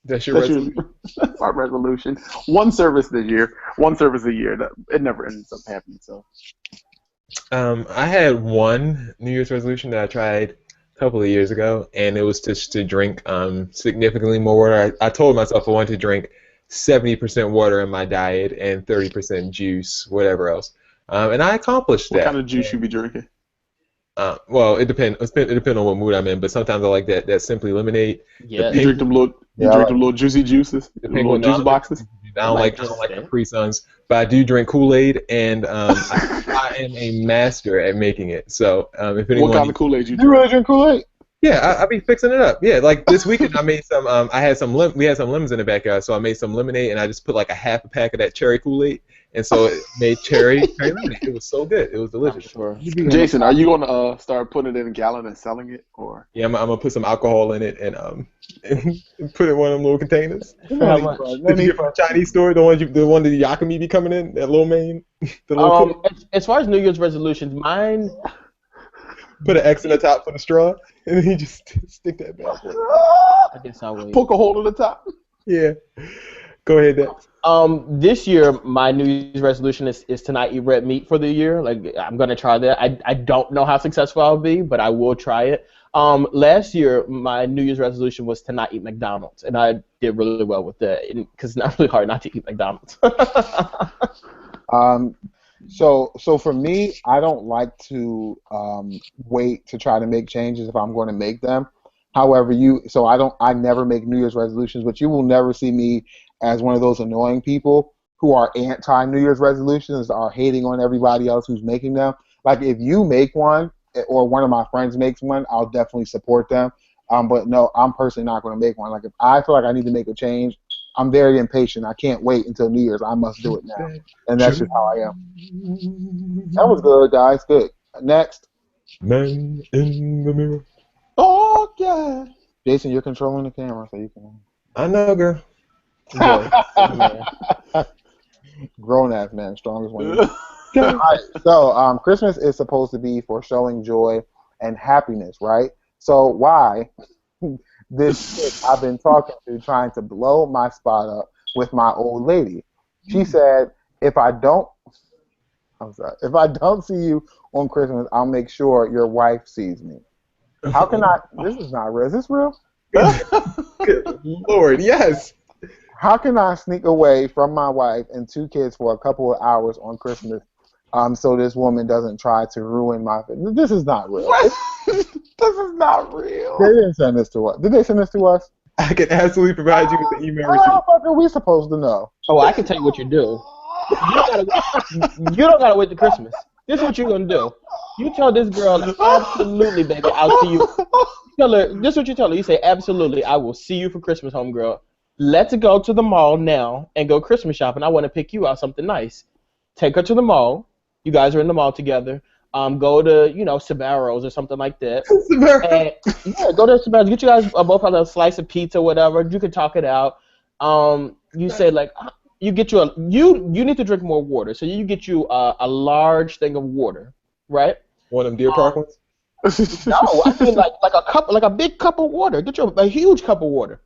A: That's your
C: That's
A: resolution.
C: that's our resolution. One service this year. One service a year. It never ends up happening. So
A: I had one New Year's resolution that I tried a couple of years ago, and it was just to drink significantly more water. I told myself I wanted to drink 70% water in my diet and 30% juice, whatever else. And I accomplished
C: what
A: that.
C: kind of juice you be drinking?
A: Well, it depends. It depends on what mood I'm in, but sometimes I like that Simply Lemonade.
D: Yeah.
C: You drink them little. You drink them little juicy juices.
A: The
C: Little
A: penguin, no,
C: juice boxes.
A: I don't like Capri Suns, but I do drink Kool-Aid, and I am a master at making it. So if anyone,
C: What kind of Kool-Aid you
B: You really drink Kool-Aid?
A: yeah, I be fixing it up. Yeah, like this weekend I made some. I had some. We had some lemons in the backyard, so I made some lemonade, and I just put like a half a pack of that cherry Kool-Aid, and so it made cherry lemonade. It was so good. It was delicious.
D: Sure.
C: Jason, are you gonna start putting it in a gallon and selling it, or?
A: Yeah, I'm gonna put some alcohol in it and put it in one of them little containers.
D: How much?
A: Did you get from the Chinese store? The one that the Yakami be coming in, that little man, the little cool.
D: As far as New Year's resolutions, mine.
A: Put an X in the top for the straw, and then you just stick that back.
D: I guess I will.
C: Poke a hole in the top.
A: Yeah. Go ahead, Dex.
D: This year my New Year's resolution is to not eat red meat for the year. Like I'm gonna try that. I don't know how successful I'll be, but I will try it. Last year my New Year's resolution was to not eat McDonald's, and I did really well with that because it's not really hard not to eat McDonald's.
B: So for me, I don't like to wait to try to make changes if I'm going to make them. However, I never make New Year's resolutions, but you will never see me as one of those annoying people who are anti New Year's resolutions, are hating on everybody else who's making them. Like if you make one or one of my friends makes one, I'll definitely support them. But no, I'm personally not going to make one. Like if I feel like I need to make a change, I'm very impatient. I can't wait until New Year's. I must do it now. And that's just how I am. That was good, guys. Good. Next.
A: Man in the mirror.
C: Oh yeah.
B: Jason, you're controlling the camera, so you can.
A: I know, girl.
B: Grown ass man, strongest one. All right, so Christmas is supposed to be for showing joy and happiness, right? So why this chick I've been talking to trying to blow my spot up with my old lady. She said, if I don't see you on Christmas, I'll make sure your wife sees me. How can I? This is not real. Is this real?
A: Good Lord, yes.
B: How can I sneak away from my wife and 2 kids for a couple of hours on Christmas, so this woman doesn't try to ruin my? This is not real.
C: This is not real.
B: They didn't send this to us. Did they send this to us?
A: I can absolutely provide you with the email receipt.
B: How the fuck are we supposed to know?
D: Oh, I can tell you what you do. You don't gotta wait to Christmas. This is what you're gonna do. You tell this girl, absolutely, baby, I'll see you. Tell her, this is what you tell her. You say, absolutely, I will see you for Christmas, homegirl. Let's go to the mall now and go Christmas shopping. I want to pick you out something nice. Take her to the mall. You guys are in the mall together. Go to, Sbarro's or something like that. Yeah, go to Sbarro's. Get you guys both a slice of pizza, whatever. You can talk it out. You say like, you need to drink more water, so you get you a large thing of water, right?
A: One of them Deer Park ones?
D: No, I mean like a big cup of water. Get you a huge cup of water.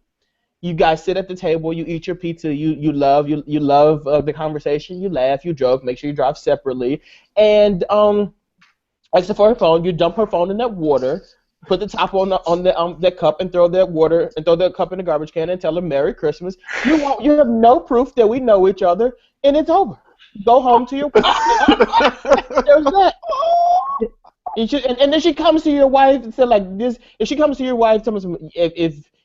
D: You guys sit at the table, you eat your pizza, you love the conversation, you laugh, you joke, make sure you drive separately, and except for her phone, you dump her phone in that water, put the top on that cup and throw that cup in the garbage can and tell her Merry Christmas. You have no proof that we know each other, and it's over. Go home to your wife. There's that. And then she comes to your wife and said like this. If she comes to your wife, tell me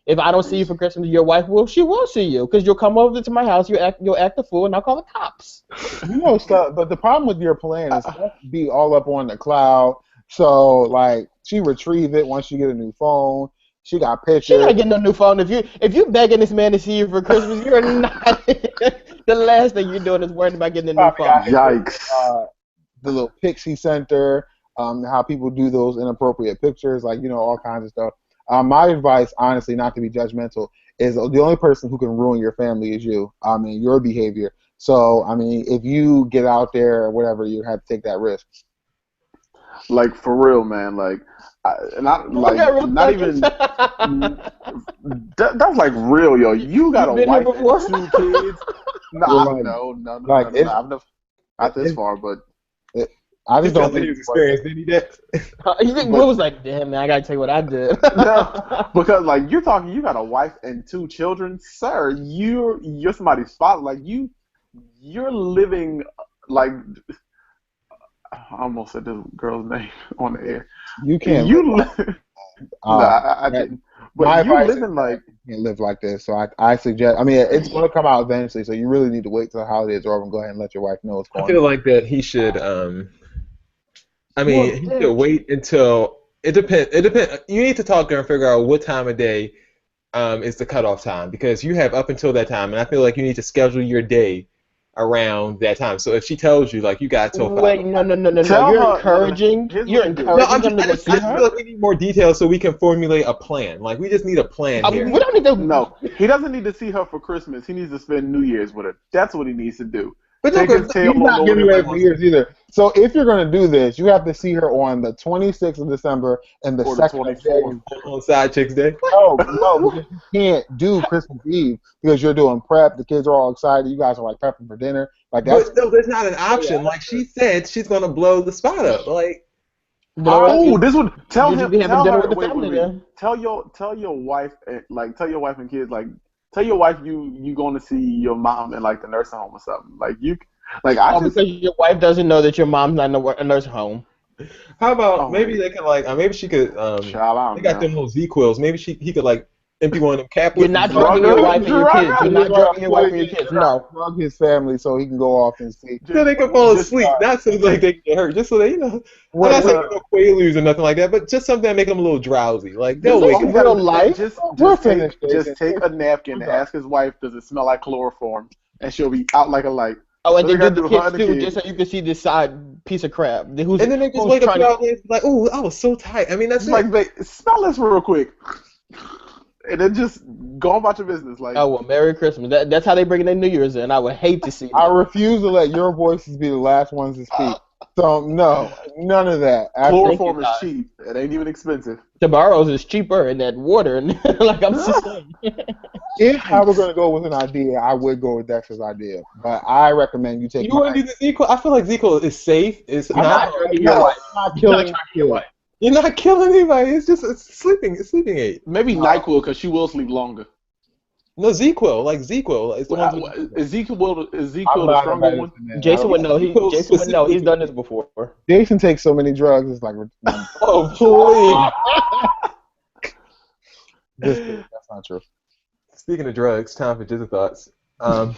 D: if I don't see you for Christmas, your wife will see you because you'll come over to my house. You'll act a fool, and I'll call the cops.
B: Stuff. But the problem with your plan is stuff be all up on the cloud. So like she retrieve it once you get a new phone. She got pictures.
D: She gotta get no new phone. If you begging this man to see you for Christmas, you're not. The last thing you're doing is worrying about getting a new phone.
C: Yikes.
B: The little pics he sent her. How people do those inappropriate pictures, like all kinds of stuff. My advice, honestly, not to be judgmental, is the only person who can ruin your family is you. Your behavior. So, if you get out there or whatever, you have to take that risk.
C: Like for real, man. Like, not even. That's like real, yo. You got a wife and 2 kids. No. Not this far, but.
B: I just don't think
A: he was experienced. Did he that?
D: Will was like, damn man, I gotta tell you what I did.
C: No, because like you got a wife and 2 children, sir. You're somebody's father. Like you're living like I almost said this girl's name on the air.
B: You can't.
C: I didn't. But you're living like
B: you can't live like this. So I suggest. It's going to come out eventually. So you really need to wait till the holidays are over and go ahead and let your wife know what's going on.
A: I feel like that he should. He should wait until it depends. It depends. You need to talk to her and figure out what time of day is the cutoff time because you have up until that time, and I feel like you need to schedule your day around that time. So if she tells you like you got till 5.
D: Wait, no. You're encouraging. You're encouraging them to go see her.
A: I feel like we need more details so we can formulate a plan. Like we just need a plan here.
D: We don't need to.
C: No, he doesn't need to see her for Christmas. He needs to spend New Year's with her. That's what he needs to do.
B: But he's not giving away New Year's either. So if you're going to do this, you have to see her on the 26th of December and the 2nd of January.
A: On Side Chicks Day?
B: No, because you can't do Christmas Eve because you're doing prep. The kids are all excited. You guys are like prepping for dinner. Like that's.
A: But no, there's not an option. Like she said, she's going to blow the spot up. Like.
C: This would tell him. Tell your wife, tell your wife and kids, like. Tell your wife you going to see your mom in like the nursing home or something. Because
D: your wife doesn't know that your mom's not in a nursing home.
A: How about maybe they can maybe she could they got them little Z-Quills. Maybe he could like empty one of them cap.
D: You're not drugging your wife and your kids. You're not drugging your wife and your kids. No.
B: Drug his family so he can go off and sleep.
A: So they can fall asleep, not so like they can get hurt. Just so they I'm not saying no quaaludes or nothing like that, but just something that make them a little drowsy. Like they'll wake up.
D: Real life.
C: Just take a napkin and ask his wife, does it smell like chloroform? And she'll be out like a light.
D: Oh, and then do the kids too, just so you can see this side piece of crap. And
A: then they just wake up 2 hours later like, oh, I was so tight. That's
C: like, smell this real quick. And then just go about your business. Like,
D: oh, well, Merry Christmas. That's how they bring their New Year's in. I would hate to see that.
B: I refuse to let your voices be the last ones to speak. So no, none of that.
C: Chloroform is
D: God.
C: cheap. It ain't even expensive.
D: Tabaros is cheaper in that water, and like I'm just saying.
B: If I were going to go with an idea, I would go with Dexter's idea. But I recommend you take
A: You want to do the ZQL? I feel like ZQL is safe. It's
B: I'm
A: not.
B: not killing your wife.
A: You're not killing anybody. It's just a sleeping aid.
C: Maybe NyQuil because she will sleep longer.
A: No, ZQL, like ZQL. It's the ones with
C: Ezekiel
B: I'm
C: the
B: not
C: stronger
B: about
C: one?
B: it, man.
D: Jason would know.
A: People
D: Jason would know. He's done this
A: specifically-
D: before.
B: Jason takes so many drugs. It's like,
A: Oh, please.
B: just kidding. That's not true.
A: Speaking of drugs, time for Jizza Thoughts.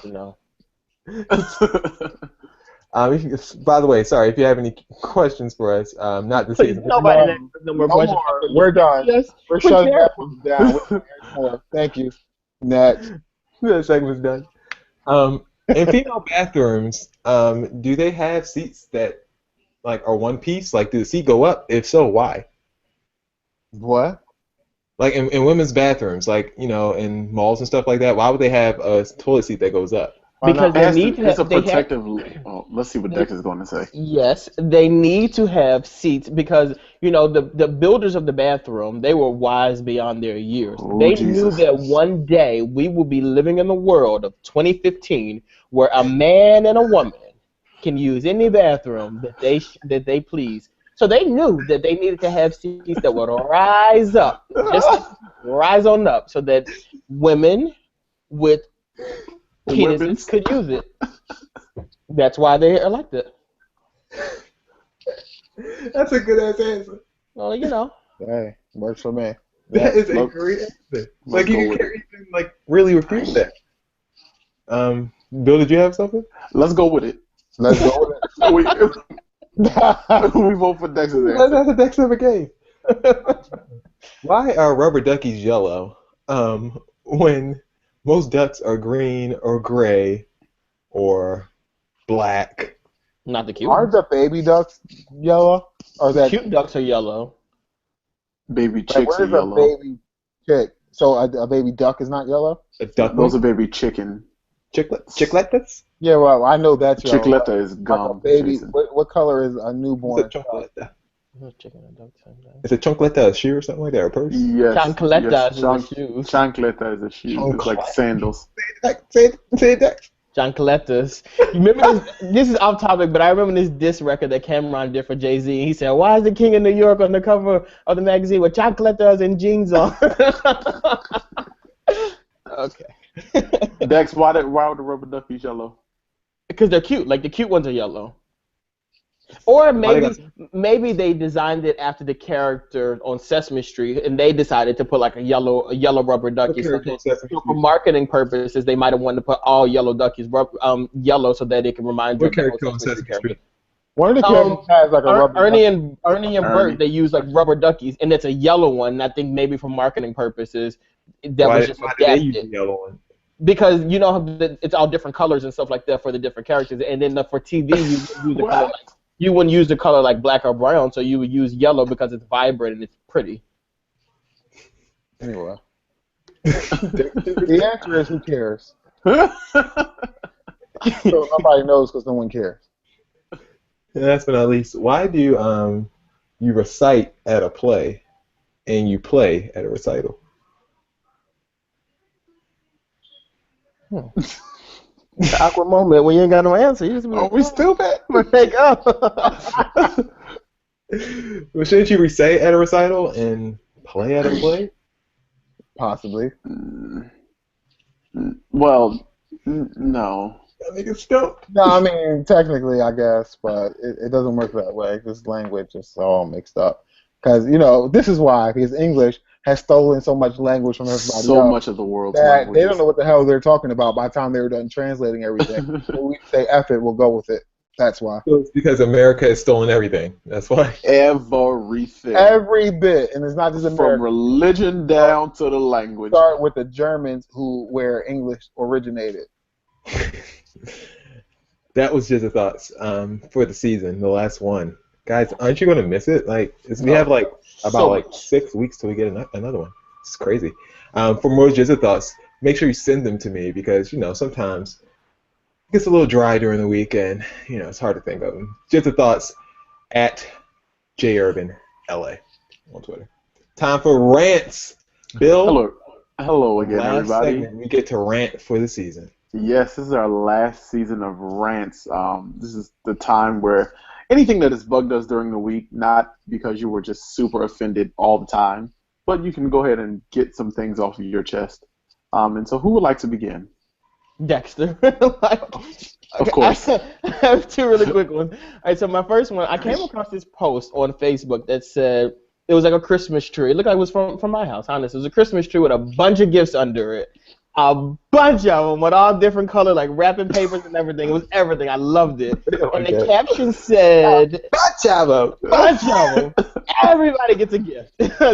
D: No.
A: By the way, sorry, if you have any questions for us, not this season.
D: Nobody asks no more
B: No
D: questions.
B: more. We're done.
D: Yes.
B: We're shutting that one down. We can't anymore. Thank you. Next.
A: That segment's done. In female bathrooms, do they have seats that like are one piece? Like, do the seat go up? If so, why?
B: What?
A: Like in women's bathrooms, like in malls and stuff like that, why would they have a toilet seat that goes up?
D: Because they need to
C: it's a
D: have, they have,
C: protective. Let's see what Dex is going to say.
D: yes, they need to have seats because the builders of the bathroom, they were wise beyond their years.
C: Oh,
D: they
C: Jesus.
D: knew that one day we will be living in the world of 2015 where a man and a woman can use any bathroom that they please. So they knew that they needed to have seats that would rise up, just rise on up, so that women with penises could use it. That's why they elected.
A: That's a good ass answer.
D: Well,
B: Hey, works for me.
A: That is a
C: Let's-
A: great answer.
C: let's
A: Like
C: go
A: you
C: with
A: can't even like really refute that. Bill, did you have something?
C: Let's go with it.
B: Let's go with
C: we,
B: it.
C: we vote for Dex's answer.
A: That's a Dex ever game. Why are rubber duckies yellow when most ducks are green or gray or black?
D: not the cute
B: Aren't
D: ones.
B: the baby ducks yellow? Or is that
D: Cute ducks are yellow.
C: Baby
B: like,
C: chicks are
B: where's a
C: yellow.
B: baby chick? So a baby duck is not yellow?
A: A duck?
C: Those are baby chicken.
A: Chicletas?
B: Yeah, well, I know that's yellow.
C: Chicletta is
B: Like a
C: gum.
B: baby.
C: Jason.
B: What color is a
A: It's
B: newborn?
A: a chocleta.
D: Chicken and duck same thing.
A: Is a chocleta a shoe or something like that, or a purse?
C: Yes.
D: Chancletas
C: yes.
D: is a shoes.
C: Chancleta is a shoe. It's like sandals.
A: Say it, Dex.
D: Chancletas. You remember this is off topic, but I remember this diss record that Cameron did for Jay-Z. He said, "Why is the King of New York on the cover of the magazine with chancletas and jeans on?" Okay.
C: Dex, why are the rubber duckies yellow?
D: Because they're cute. Like the cute ones are yellow. Or maybe they designed it after the character on Sesame Street, and they decided to put like a yellow rubber ducky. So for marketing purposes, they might have wanted to put all yellow duckies yellow so that it can remind you
A: What
D: of the
A: character on Sesame Street?
B: One of the characters has like a rubber
D: Ernie
B: duck.
D: and Bert, they use like rubber duckies, and it's a yellow one. And I think maybe for marketing purposes, that was just
A: Why did they use
D: adapted.
A: the yellow one?
D: Because it's all different colors and stuff like that for the different characters, and then for TV you wouldn't use the color like black or brown, so you would use yellow because it's vibrant and it's pretty.
B: Anyway. The answer is who cares? So nobody knows because no one cares.
A: And last but not least, why do you recite at a play and you play at a recital?
D: Awkward moment when you ain't got no answer. You just
C: Are we stupid?
D: take up.
A: Well, shouldn't you recite at a recital and play at a play?
B: Possibly.
C: Well, no.
A: That nigga's stoked.
B: No, I mean, technically, I guess, but it doesn't work that way. This language is all mixed up. Because, this is why. Because English has stolen so much language from everybody
C: So
B: else
C: much of the world's
B: that
C: languages.
B: they don't know what the hell they're talking about by the time they were done translating everything. So we say F it, we'll go with it. That's why.
A: So it's because America has stolen everything. That's why.
C: Everything.
B: Every bit, and it's not just
C: From
B: America.
C: religion down to the language.
B: Start with the Germans where English originated.
A: That was just a thoughts for the season, the last one. Guys, aren't you going to miss it? We have about 6 weeks till we get another one. It's crazy. For more Jizza thoughts, make sure you send them to me because sometimes it gets a little dry during the week and it's hard to think of them. Jizza thoughts at JUrbanLA on Twitter. Time for rants. Bill,
C: Hello again,
A: last
C: everybody.
A: segment, we get to rant for the season.
C: Yes, this is our last season of rants. This is the time where anything that has bugged us during the week, not because you were just super offended all the time, but you can go ahead and get some things off of your chest. And so, who would like to begin?
D: Dexter.
C: Of course.
D: I have two really quick ones. All right, so my first one, I came across this post on Facebook that said it was like a Christmas tree. It looked like it was from my house, honestly. It was a Christmas tree with a bunch of gifts under it. A bunch of them with all different colors, like wrapping papers and everything. It was everything. I loved it. And the caption said,
A: bunch of them.
D: bunch of them. Everybody gets a gift.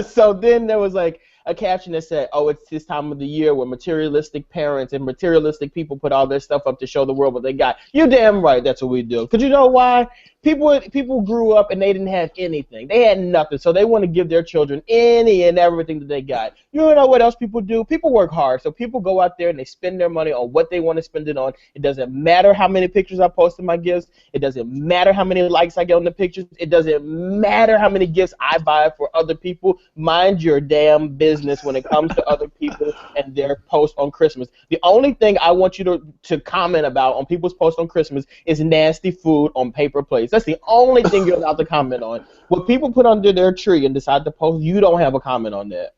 D: So then there was like a caption that said, oh, it's this time of the year where materialistic parents and materialistic people put all their stuff up to show the world what they got. You damn right that's what we do. Because you know why? People grew up and they didn't have anything. They had nothing. So they want to give their children any and everything that they got. You know what else people do? People work hard. So people go out there and they spend their money on what they want to spend it on. It doesn't matter how many pictures I post in my gifts. It doesn't matter how many likes I get on the pictures. It doesn't matter how many gifts I buy for other people. Mind your damn business when it comes to other people and their posts on Christmas. The only thing I want you to comment about on people's posts on Christmas is nasty food on paper plates. That's the only thing you're allowed to comment on. What people put under their tree and decide to post, you don't have a comment on that.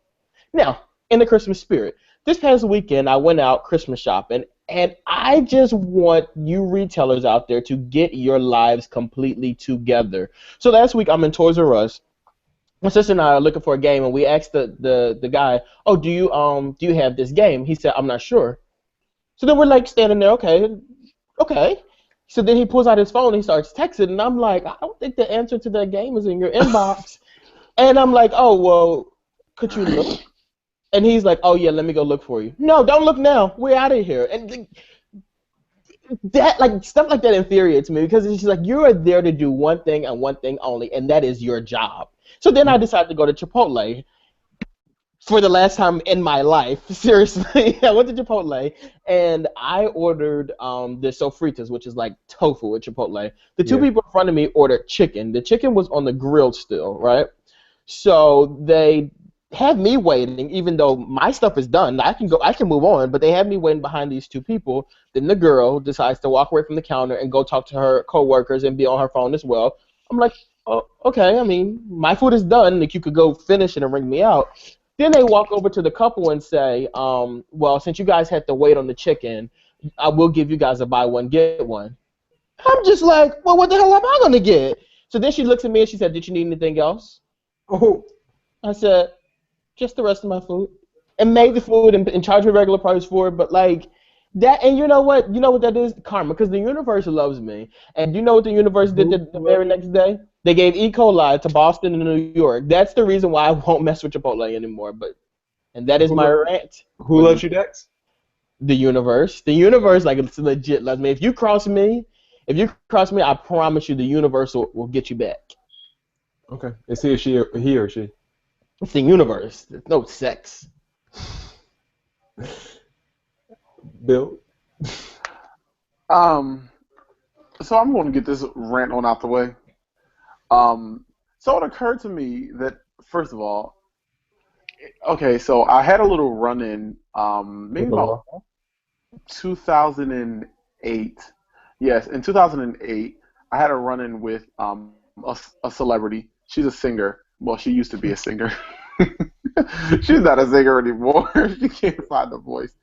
D: Now, in the Christmas spirit, this past weekend I went out Christmas shopping, and I just want you retailers out there to get your lives completely together. So last week I'm in Toys R Us. My sister and I are looking for a game, and we asked the guy, "Oh, do you have this game?" He said, "I'm not sure." So then we're like standing there, okay. So then he pulls out his phone and he starts texting, and I'm like, I don't think the answer to that game is in your inbox. And I'm like, oh, well, could you look? And he's like, oh, yeah, let me go look for you. No, don't look now. We're out of here. And that, like, stuff like that infuriates me because it's just like you are there to do one thing and one thing only, and that is your job. So then I decided to go to Chipotle. For the last time in my life, seriously, I went to Chipotle and I ordered the sofritas, which is like tofu at Chipotle. The two people in front of me ordered chicken. The chicken was on the grill still, right? So they had me waiting, even though my stuff is done. I can move on, but they had me waiting behind these two people. Then the girl decides to walk away from the counter and go talk to her coworkers and be on her phone as well. I'm like, oh, okay. I mean, my food is done. Like, you could go finish it and ring me out. Then they walk over to the couple and say, well, since you guys had to wait on the chicken, I will give you guys a buy one, get one. I'm just like, well, what the hell am I going to get? So then she looks at me and she said, did you need anything else?
A: Oh.
D: I said, just the rest of my food. And made the food and charged me regular price for it. But, like, that, and you know what? You know what that is? Karma, because the universe loves me. And you know what the universe did the very next day? They gave E. coli to Boston and New York. That's the reason why I won't mess with Chipotle anymore. And that is my rant.
A: Who loves you, Dex?
D: The universe. The universe, like, it's legit loves me. If you cross me, I promise you the universe will get you back.
A: Okay. Is he or she?
D: It's the universe. There's no sex.
A: Bill?
C: So I'm going to get this rant on out the way. So it occurred to me that, first of all, okay, so I had a little run-in, maybe about 2008. Yes, in 2008, I had a run-in with a celebrity. She's a singer. Well, she used to be a singer. She's not a singer anymore. She can't find a voice.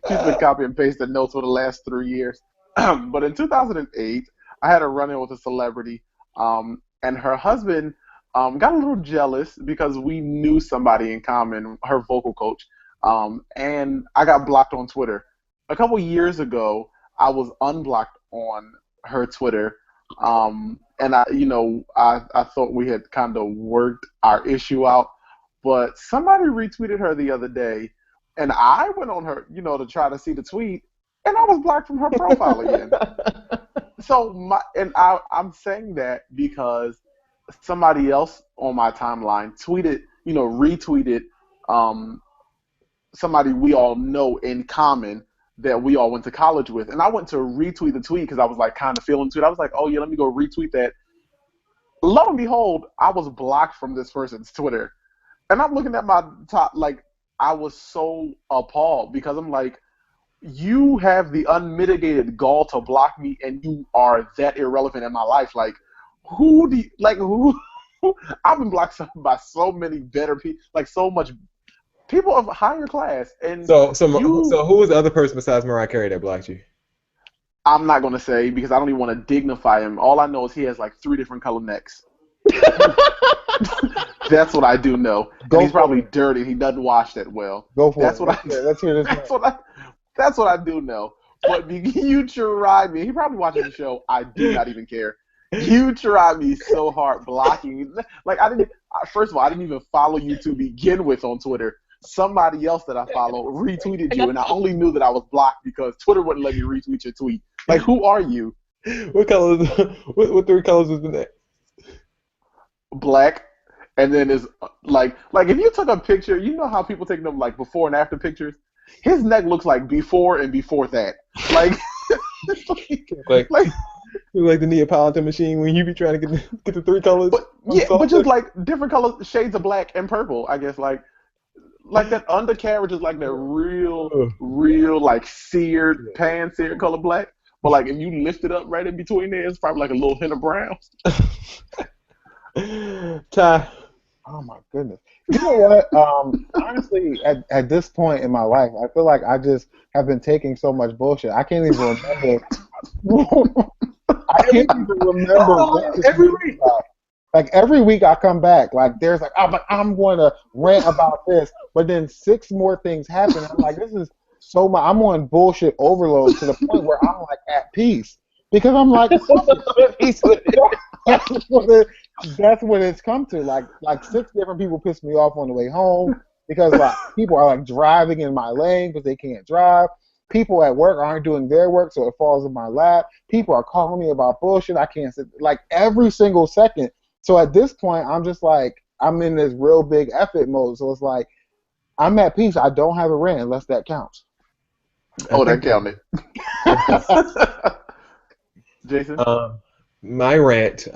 C: She's been copy and pasting notes for the last 3 years. But in 2008, I had a run-in with a celebrity, and her husband got a little jealous because we knew somebody in common, her vocal coach, and I got blocked on Twitter. A couple years ago, I was unblocked on her Twitter, and I thought we had kind of worked our issue out, but somebody retweeted her the other day, and I went on her, to try to see the tweet, and I was blocked from her profile again. So I'm saying that because somebody else on my timeline retweeted somebody we all know in common that we all went to college with. And I went to retweet the tweet because I was like kind of feeling to it. I was like, oh yeah, let me go retweet that. lo and behold, I was blocked from this person's Twitter. And I'm looking at my top, like, I was so appalled because I'm like, you have the unmitigated gall to block me, and you are that irrelevant in my life. Like, who do you, like, who? I've been blocked by so many better people, like, so much people of higher class. And
A: So who was the other person besides Mariah Carey that blocked you?
C: I'm not going to say because I don't even want to dignify him. All I know is he has like 3 different color necks. That's what I do know. And he's probably dirty. He doesn't wash that well.
B: Go for
C: That's
B: it.
C: what
B: Let's hear this.
C: That's what I do know. But you try me. He probably watches the show. I do not even care. You try me so hard blocking. Like, first of all, I didn't even follow you to begin with on Twitter. Somebody else that I follow retweeted you, and I only knew that I was blocked because Twitter wouldn't let me retweet your tweet. Like, who are you?
A: What colors? What 3 colors is the neck?
C: Black. And then is like if you took a picture, you know how people take them like before and after pictures? His neck looks like before and before that. Like
A: like the Neapolitan machine when you be trying to get the 3 colors.
C: But just like different colors, shades of black and purple, I guess. Like that undercarriage is like that real like seared, pan-seared color black. But like if you lift it up right in between there, it's probably like a little hint of brown.
A: Ty.
B: Oh my goodness. You know what? Honestly, at this point in my life, I feel like I just have been taking so much bullshit. I can't even remember. I can't even remember every week. Like every week I come back, like there's like, oh, but I'm going to rant about this, but then 6 more things happen. I'm like, this is so much. I'm on bullshit overload to the point where I'm like at peace because I'm like, that's what it's come to. Like 6 different people piss me off on the way home because like people are like driving in my lane because they can't drive. People at work aren't doing their work, so it falls in my lap. People are calling me about bullshit. I can't sit like every single second. So at this point, I'm just like I'm in this real big effort mode. So it's like I'm at peace. I don't have a rant unless that counts.
C: Oh, that counted. Jason?
A: My rant.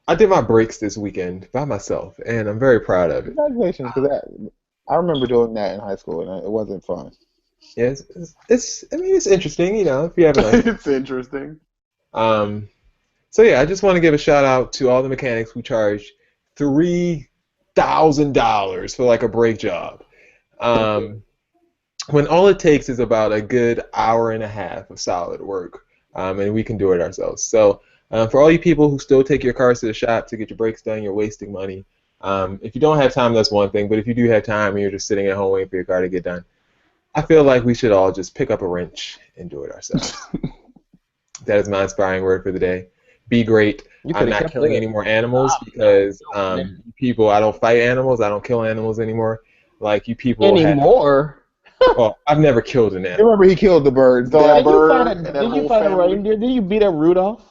A: I did my breaks this weekend by myself, and I'm very proud of it.
B: Congratulations, because I remember doing that in high school, and it wasn't fun.
A: Yeah, it's interesting, you know, if you haven't.
C: It's interesting.
A: So yeah, I just want to give a shout out to all the mechanics who charge $3,000 for like a brake job. When all it takes is about a good hour and a half of solid work, and we can do it ourselves. So for all you people who still take your cars to the shop to get your brakes done, you're wasting money. If you don't have time, that's one thing, but if you do have time and you're just sitting at home waiting for your car to get done, I feel like we should all just pick up a wrench and do it ourselves. That is my inspiring word for the day. Be great. I'm not killing any more animals because people, I don't fight animals. I don't kill animals anymore. Like you people
D: anymore.
A: Well, I've never killed an animal.
B: You remember he killed the bird.
D: Did you find a reindeer? Did you beat up Rudolph?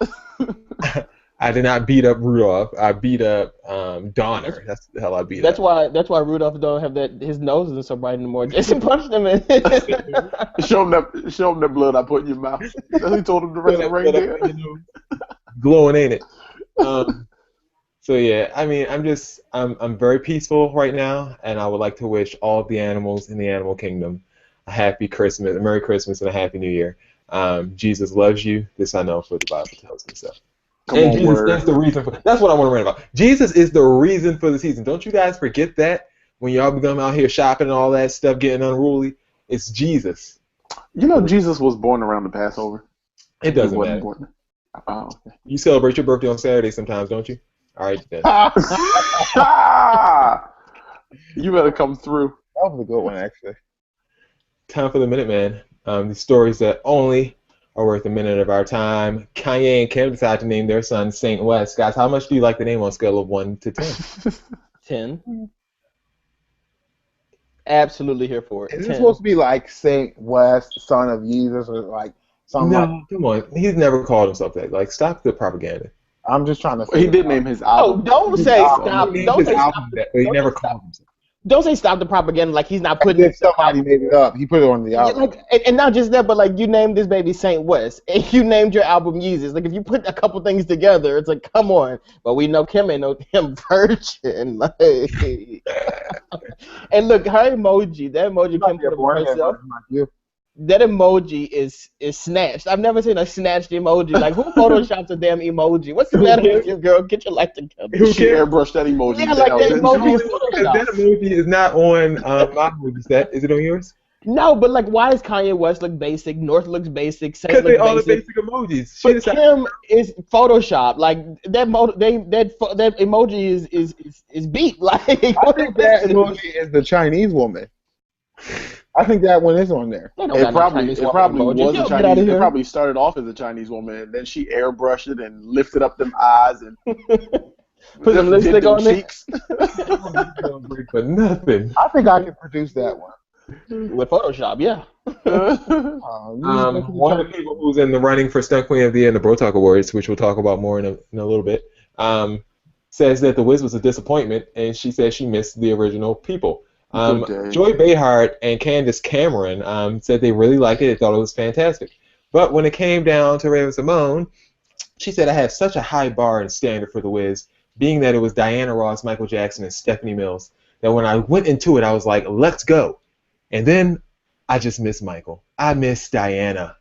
A: I did not beat up Rudolph. I beat up Donner. That's the hell I beat
D: up. That's why Rudolph don't have that. His nose isn't so bright anymore. Jason punched him in.
C: Show him that blood I put in your mouth. He told him to rest the reindeer.
A: Glowing, ain't it? So yeah, I mean, I'm very peaceful right now, and I would like to wish all of the animals in the animal kingdom a happy Christmas, a Merry Christmas, and a Happy New Year. Jesus loves you. This I know, for the Bible tells me so. And Jesus is the reason that's what I want to rant about. Jesus is the reason for the season. Don't you guys forget that when y'all become out here shopping and all that stuff, getting unruly. It's Jesus.
C: You know, Jesus was born around the Passover.
A: It doesn't matter.
C: Oh, okay.
A: You celebrate your birthday on Saturday sometimes, don't you? All right, then.
C: You better come through.
B: That was a good one, actually.
A: Time for the Minute Man. These stories that only are worth a minute of our time. Kanye and Kim decided to name their son Saint West. Guys, how much do you like the name on a scale of 1 to 10?
D: 10. Absolutely here for it.
B: Is it supposed to be like Saint West, son of Jesus, or like something?
A: No, come on. He's never called himself that. Like, stop the propaganda.
B: I'm just trying to.
C: He did name his album.
D: Oh, don't say stop. Don't say stop.
A: But he never called himself.
D: don't say stop the propaganda. Like he's not
B: As
D: putting
B: if
D: the
B: somebody
D: album.
B: made it up. He put it on the
D: Yeah,
B: album.
D: like, and not just that, but like you named this baby Saint West, and you named your album Yeezus. Like if you put a couple things together, it's like, come on. But we know Kim ain't no damn virgin. Like, and look, her emoji, that
B: You
D: emoji
B: might
D: Kim
B: be a
D: put up of
B: born again
D: herself,
B: version like you.
D: that emoji is snatched. I've never seen a snatched emoji. Like who photoshops a damn emoji? What's the
A: Who
D: matter with
A: cares?
D: you, girl? Get your life together.
A: Who
C: She
A: cares?
C: airbrushed that emoji
D: Yeah, like
C: down,
D: that
C: didn't
D: emoji
C: she?
D: is
A: Because that
D: photoshopped.
A: emoji is not on my movie set. Is it on yours?
D: No, but like, why does Kanye West look basic? North looks basic. Saint
A: Because they
D: looks
A: all the
D: basic.
A: basic emojis. She
D: But
A: decided.
D: Kim is Photoshop. Like that emoji is beat. Like
B: I think that emoji is the Chinese woman. I think that one is on there.
D: They don't got no Chinese
C: It
D: woman
C: probably
D: emojis.
C: was a
D: Yo, get out
C: Chinese.
D: of
C: It
D: here.
C: probably started off as a Chinese woman, and then she airbrushed it and lifted up them eyes and
D: Put some
C: did
D: lipstick
C: them
D: on it
C: cheeks.
A: For nothing.
B: I think I can produce that one.
D: with Photoshop. Yeah.
A: One of the people who's in the running for Stunt Queen of the Year in the Bro Talk Awards, which we'll talk about more in a little bit, says that The Wiz was a disappointment, and she says she missed the original people.
C: Good day.
A: Joy Behar and Candace Cameron said they really liked it. They thought it was fantastic. But when it came down to Raven Simone, she said, I have such a high bar and standard for The Wiz, being that it was Diana Ross, Michael Jackson, and Stephanie Mills, that when I went into it, I was like, let's go. And then I just miss Michael. I miss Diana.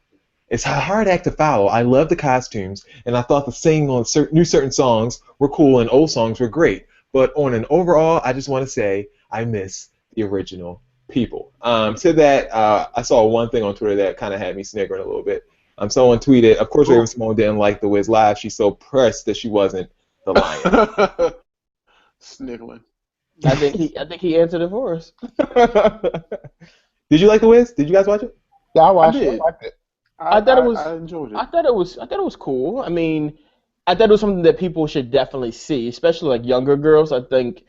A: It's a hard act to follow. I love the costumes, and I thought the singing on certain songs were cool and old songs were great. But on an overall, I just want to say I miss the original people. To that, I saw one thing on Twitter that kind of had me sniggering a little bit. Someone tweeted, of course Raven Simone didn't like The Wiz live. She's so pressed that she wasn't the lion.
C: Sniggling.
D: I think he answered it for us.
A: Did you like The Wiz? Did you guys watch it?
B: Yeah, I watched
C: I
B: it.
C: did.
B: I liked it.
D: I thought it was.
C: I enjoyed it.
D: I thought it was cool. I mean, I thought it was something that people should definitely see, especially like younger girls. I think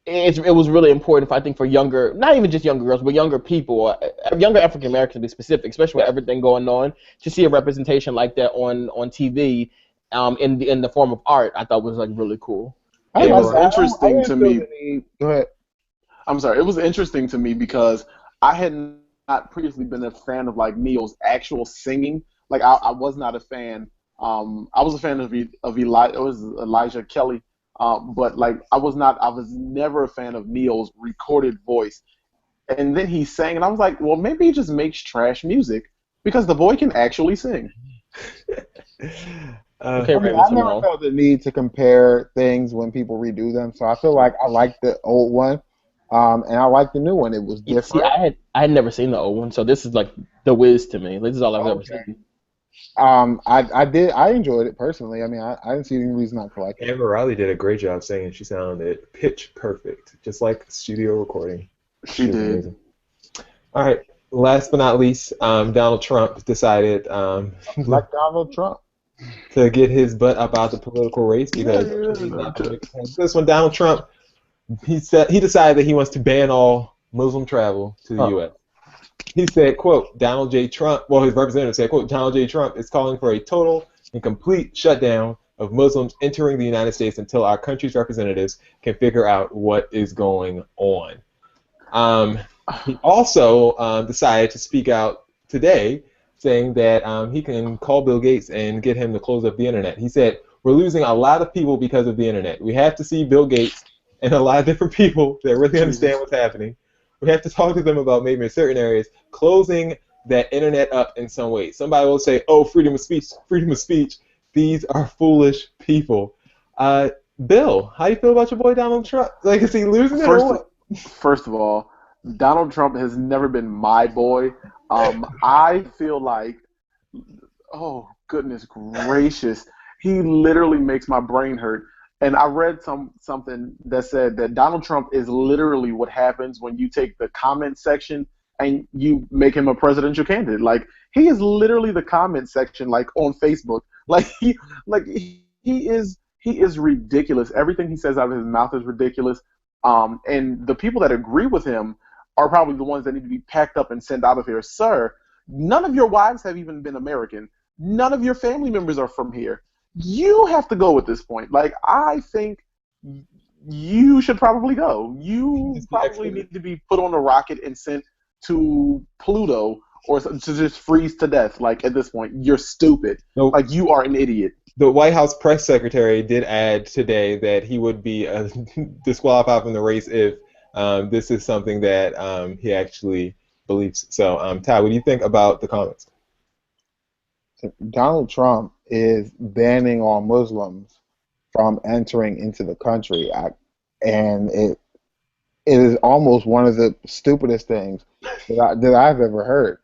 D: it was really important, I think, for younger, not even just younger girls, but younger people, younger African Americans to be specific, especially with everything going on, to see a representation like that on TV, in the form of art. I thought was like really cool.
C: It was interesting to me.
B: Go ahead.
C: I'm sorry. It was interesting to me because I had not previously been a fan of like Neil's actual singing. Like I was not a fan. I was a fan of Elijah Kelly, but like I was never a fan of Neil's recorded voice. And then he sang, and I was like, well, maybe he just makes trash music because the boy can actually sing.
D: Okay,
B: I never felt the need to compare things when people redo them, so I feel like I like the old one, and I like the new one. It was different.
D: See, I had never seen the old one, so this is like The Wiz to me. This is all I've ever seen.
B: I enjoyed it personally. I mean, I didn't see any reason not to like it.
A: Amber Riley did a great job singing. She sounded pitch perfect, just like studio recording.
C: She did.
A: Amazing. All right. Last but not least, Donald Trump decided
B: Like Donald Trump.
A: to get his butt up out the political race because this one, Donald Trump, he decided that he wants to ban all Muslim travel to the U.S. He said, quote, Donald J. Trump, well, his representative said, quote, Donald J. Trump is calling for a total and complete shutdown of Muslims entering the United States until our country's representatives can figure out what is going on. He also decided to speak out today, saying that he can call Bill Gates and get him to close up the internet. He said, we're losing a lot of people because of the internet. We have to see Bill Gates and a lot of different people that really understand what's happening. We have to talk to them about maybe in certain areas closing that internet up in some way. Somebody will say, oh, freedom of speech, freedom of speech. These are foolish people. Bill, how you feel about your boy Donald Trump? Like, is he losing it or what?
C: First of all, Donald Trump has never been my boy. I feel like, oh, goodness gracious, he literally makes my brain hurt. And I read something that said that Donald Trump is literally what happens when you take the comment section and you make him a presidential candidate. Like, he is literally the comment section, like on Facebook. He is ridiculous. Everything he says out of his mouth is ridiculous. And the people that agree with him are probably the ones that need to be packed up and sent out of here. Sir, none of your wives have even been American. None of your family members are from here. You have to go at this point. Like, I think you should probably go. You
A: Just be
C: probably
A: excluded.
C: need to be put on a rocket and sent to Pluto or to just freeze to death. Like at this point, you're stupid.
A: No,
C: Like you are an idiot.
A: the White House press secretary did add today that he would be disqualified from the race if this is something that he actually believes. So, Ty, what do you think about the comments?
B: Donald Trump is banning all Muslims from entering into the country, and it is almost one of the stupidest things that I've ever heard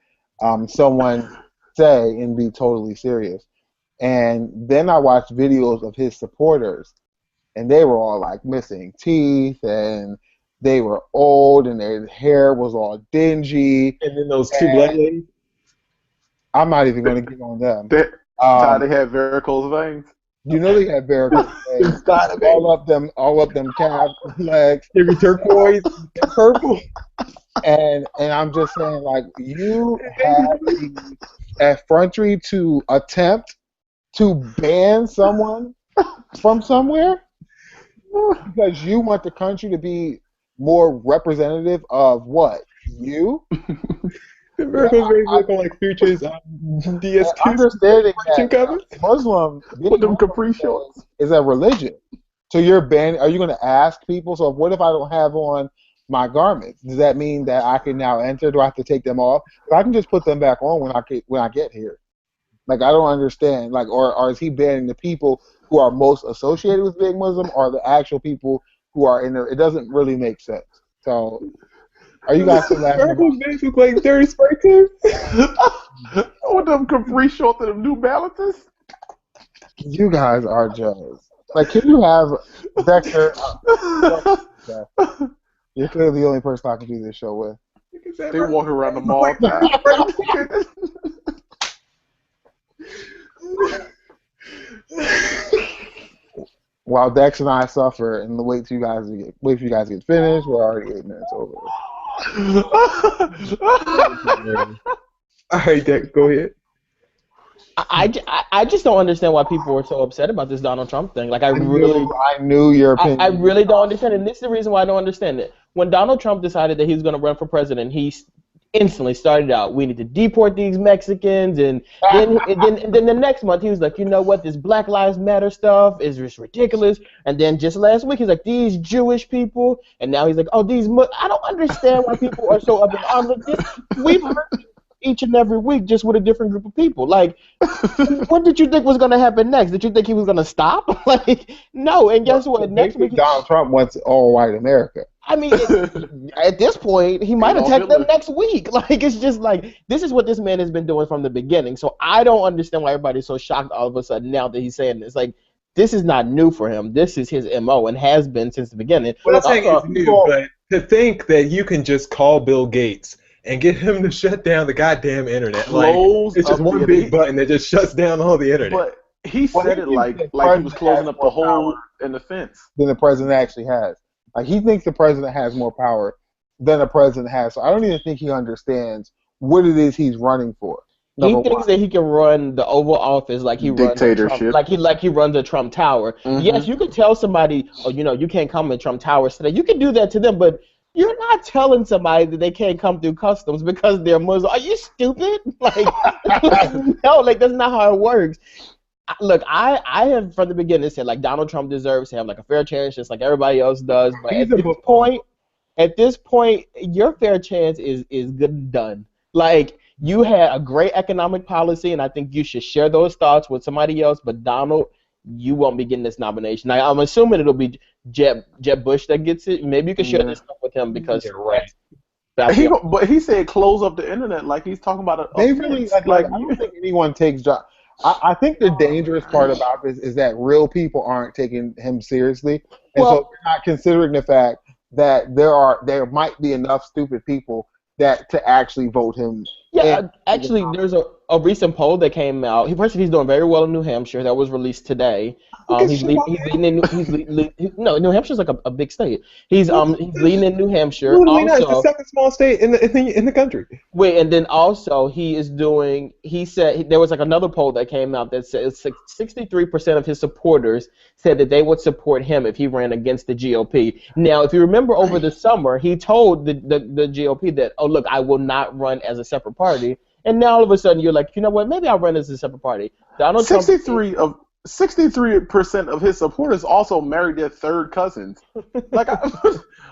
B: someone say and be totally serious. And then I watched videos of his supporters, and they were all like missing teeth, and they were old, and their hair was all dingy.
A: And then those two black ladies.
B: I'm not even going to get on them.
C: They,
B: Um,
C: they had varicose veins.
B: you know they had varicose veins
A: Gotta be.
B: all up them calf legs,
A: They be turquoise and purple.
B: and I'm just saying, like, you have the effrontery to attempt to ban someone from somewhere because you want the country to be more representative of what? You?
A: The Virgos raised looking like Future's DS2
B: Understanding
A: cartoon cover.
B: that Muslim
C: With them capri shorts.
B: is a religion. So you're banning. Are you going to ask people? So what if I don't have on my garments? Does that mean that I can now enter? Do I have to take them off? I can just put them back on when I get here. Like, I don't understand. Like, or is he banning the people who are most associated with being Muslim, or the actual people who are in there? It doesn't really make sense. So, are you guys still laughing about?
A: Virgos names look like dirty spray team.
C: With them capri shorts and them New Balances.
B: You guys are just like. Can you have Dexter? You're clearly the only person I can do this show with.
C: They walk around the mall.
B: While Dex and I suffer and wait for you guys to get finished, we're already 8 minutes over.
A: All right, Dex, go ahead.
D: I just don't understand why people are so upset about this Donald Trump thing. Like,
B: I knew your opinion.
D: I really don't understand it. And this is the reason why I don't understand it. When Donald Trump decided that he was going to run for president, he instantly started out, we need to deport these Mexicans, and then the next month he was like, you know what, this Black Lives Matter stuff is just ridiculous. And then just last week he's like, these Jewish people, and now he's like, oh, I don't understand why people are so up in arms like this. We've heard each and every week just with a different group of people. Like, what did you think was going to happen next? Did you think he was going to stop? Like, no. And guess what? Next week,
B: Donald Trump wants all white America.
D: I mean, at this point, he might attack them next week. Like, it's just like, this is what this man has been doing from the beginning. So I don't understand why everybody's so shocked all of a sudden now that he's saying this. Like, this is not new for him. This is his MO and has been since the beginning.
A: Well, I'm saying it's new, but to think that you can just call Bill Gates and get him to shut down the goddamn internet. Like, it's just one big button that just shuts down all the internet.
C: But he said it like he was closing up the hole in the fence.
B: Than the president actually has. Like, he thinks the president has more power than the president has. So I don't even think he understands what it is he's running for.
D: He thinks that he can run the Oval Office like he runs
C: dictatorship,
D: like he runs a Trump Tower. Mm-hmm. Yes, you could tell somebody, oh, you can't come in Trump Towers today. You can do that to them, but you're not telling somebody that they can't come through customs because they're Muslim. Are you stupid? Like, no, like, that's not how it works. Look, I have from the beginning said, like, Donald Trump deserves to have, like, a fair chance just like everybody else does. But at this point, your fair chance is good and done. Like, you had a great economic policy, and I think you should share those thoughts with somebody else. But Donald, you won't be getting this nomination. Now, I'm assuming it'll be Jeb Bush that gets it. Maybe you can share this stuff with him because
C: but he said close up the internet like he's talking about
B: they really like I don't think anyone takes job. I think the dangerous part about this is that real people aren't taking him seriously, and so they're not considering the fact that there might be enough stupid people that to actually vote him
D: Yeah,
B: And
D: actually, there's a recent poll that came out. He's doing very well in New Hampshire. That was released today.
A: Who gives a
D: He's
A: shit
D: lead,
A: about
D: he's
A: that?
D: leading in no, New Hampshire's like a big state. He's leading in New Hampshire.
A: Absolutely not. It's the
D: Also,
A: second small state in the country.
D: wait, and then also he is doing. He said there was like another poll that came out that said 63% of his supporters said that they would support him if he ran against the GOP. Now, if you remember over the summer, he told the GOP that, oh look, I will not run as a separate party. And now all of a sudden you're like, you know what? Maybe I'll run as a separate party. Donald Trump.
C: 63% of his supporters also married their third cousins. Like,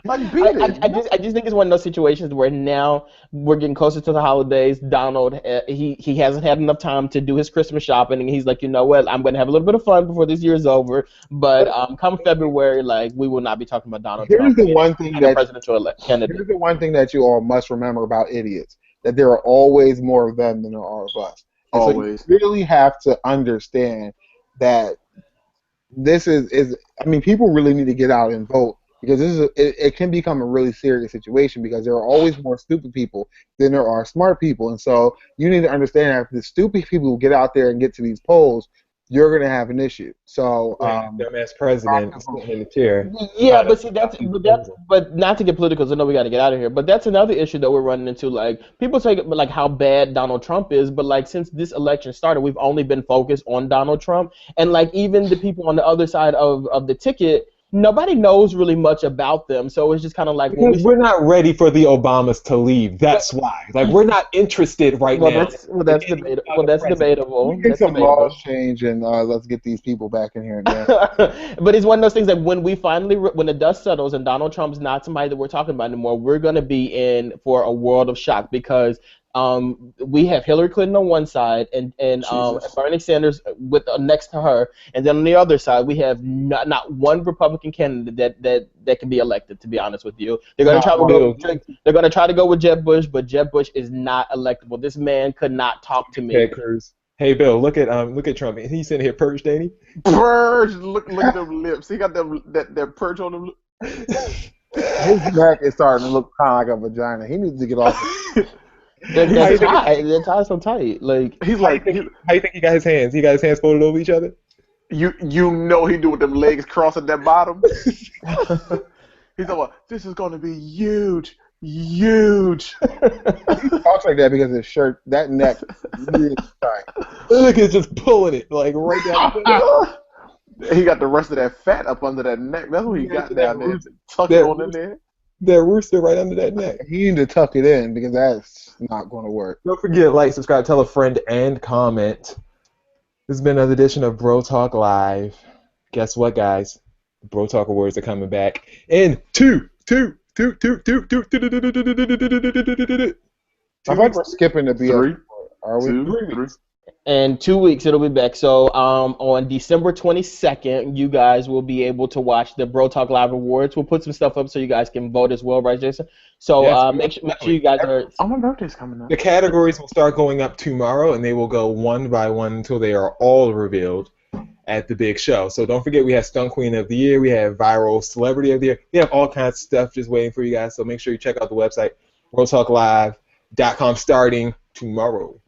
C: like beat it.
D: I just think it's one of those situations where now we're getting closer to the holidays. Donald, he hasn't had enough time to do his Christmas shopping, and he's like, you know what? I'm going to have a little bit of fun before this year is over. But come February, like we will not be talking about Donald Trump
B: the one thing
D: and a presidential candidate.
B: here's the one thing that you all must remember about idiots: that there are always more of them than there are of us. And
C: Always.
B: So you really have to understand that this is I mean, people really need to get out and vote, because it can become a really serious situation, because there are always more stupid people than there are smart people. And so you need to understand that if the stupid people get out there and get to these polls, you're going to have an issue. So
A: Dumbass president sitting in the chair.
D: Yeah, but see, but not to get political, because I know we got to get out of here. But that's another issue that we're running into. Like, people say like how bad Donald Trump is, but like since this election started, we've only been focused on Donald Trump, and like even the people on the other side of the ticket, nobody knows really much about them. So it's just kind of like
A: Because we're not ready for the Obamas to leave. That's why. Like, we're not interested right now.
D: That's debatable. That's debatable.
B: get some laws change, and let's get these people back in here again.
D: But it's one of those things that when the dust settles and Donald Trump's not somebody that we're talking about anymore, we're going to be in for a world of shock, because we have Hillary Clinton on one side and Bernie Sanders with next to her, and then on the other side we have not one Republican candidate that can be elected. To be honest with you, they're going to try to go with Jeb Bush, but Jeb Bush is not electable. This man could not talk to me.
A: Hey Bill, look at Trump. He's sitting here purged, ain't he?
C: Purge. Look at them lips. He got that purge on them.
B: His neck is starting to look kind of like a vagina. He needs to get off.
D: They're tied so tight. Like,
C: he's like,
A: how you think he got his hands? He got his hands folded over each other?
C: You know he do with them legs crossing that bottom. He's like, this is going to be huge. He talks
B: like that because his shirt, that neck, really tight.
A: Look, it's just pulling it like right down.
C: He got the rest of that fat up under that neck. That's what he got down there. Tuck it on in there.
A: That rooster right under that neck.
B: You need to tuck it in, because that's not going to work.
A: Don't forget, like, subscribe, tell a friend, and comment. This has been another edition of Bro Talk Live. Guess what, guys? The Bro Talk Awards are coming back in two. I
B: think we're skipping the BS.
C: Three.
B: Are we?
C: 3 weeks.
D: In 2 weeks, it'll be back. So on December 22nd, you guys will be able to watch the Bro Talk Live Awards. We'll put some stuff up so you guys can vote as well, right, Jason? So
A: yes,
D: make sure you guys are...
C: Oh, my birthday's coming up.
A: The categories will start going up tomorrow, and they will go one by one until they are all revealed at the big show. So don't forget, we have Stunt Queen of the Year, we have Viral Celebrity of the Year, we have all kinds of stuff just waiting for you guys. So make sure you check out the website, BroTalkLive.com, starting tomorrow.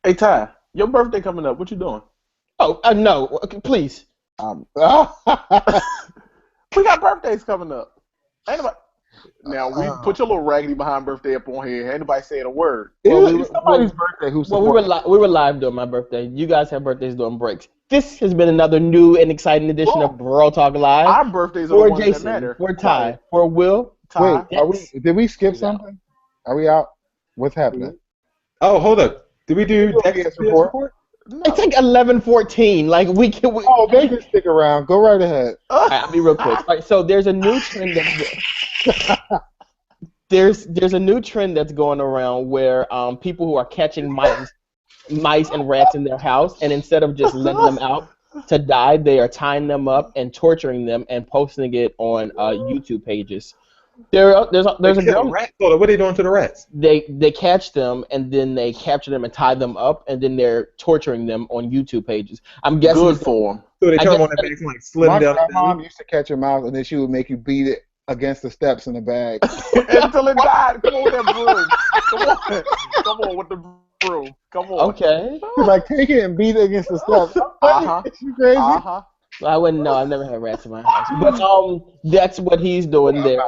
C: Hey, Ty, your birthday coming up. What you doing?
D: Oh, no. Okay, please.
C: We got birthdays coming up. Ain't nobody... Now, we put your little raggedy behind birthday up on here. Ain't nobody saying a word.
B: It's somebody's birthday who's
D: we were live during my birthday. You guys have birthdays during breaks. This has been another new and exciting edition of Bro Talk Live.
C: Our birthdays are
D: for
C: the ones
D: Jason,
C: that matter.
D: for Ty, for Will,
C: Ty.
B: Wait, did we skip something? Are we out? What's happening?
A: Oh, hold up. Did we do Dex's report?
C: No.
D: It's like 11:14. Like we can.
B: They can stick around. Go right ahead.
D: All right, I'll be real quick. All right, so there's a new trend there's a new trend that's going around where people who are catching mice and rats in their house, and instead of just letting them out to die, they are tying them up and torturing them and posting it on YouTube pages. There's a girl.
A: Rats? What are they doing to the rats?
D: They catch them and then they capture them and tie them up and then they're torturing them on YouTube pages. I'm guessing
C: Good for them.
A: So they turn them on their backs and like slim
B: My
A: down.
B: mom used to catch a mouse, and then she would make you beat it against the steps in the bag.
C: Until it died. Come on with that broom. Come on with the broom. Come on.
D: Okay.
B: Like take it and beat it against the steps.
C: Uh-huh.
B: You crazy?
C: Uh-huh.
D: I wouldn't know. I've never had rats in my house. But that's what he's doing there.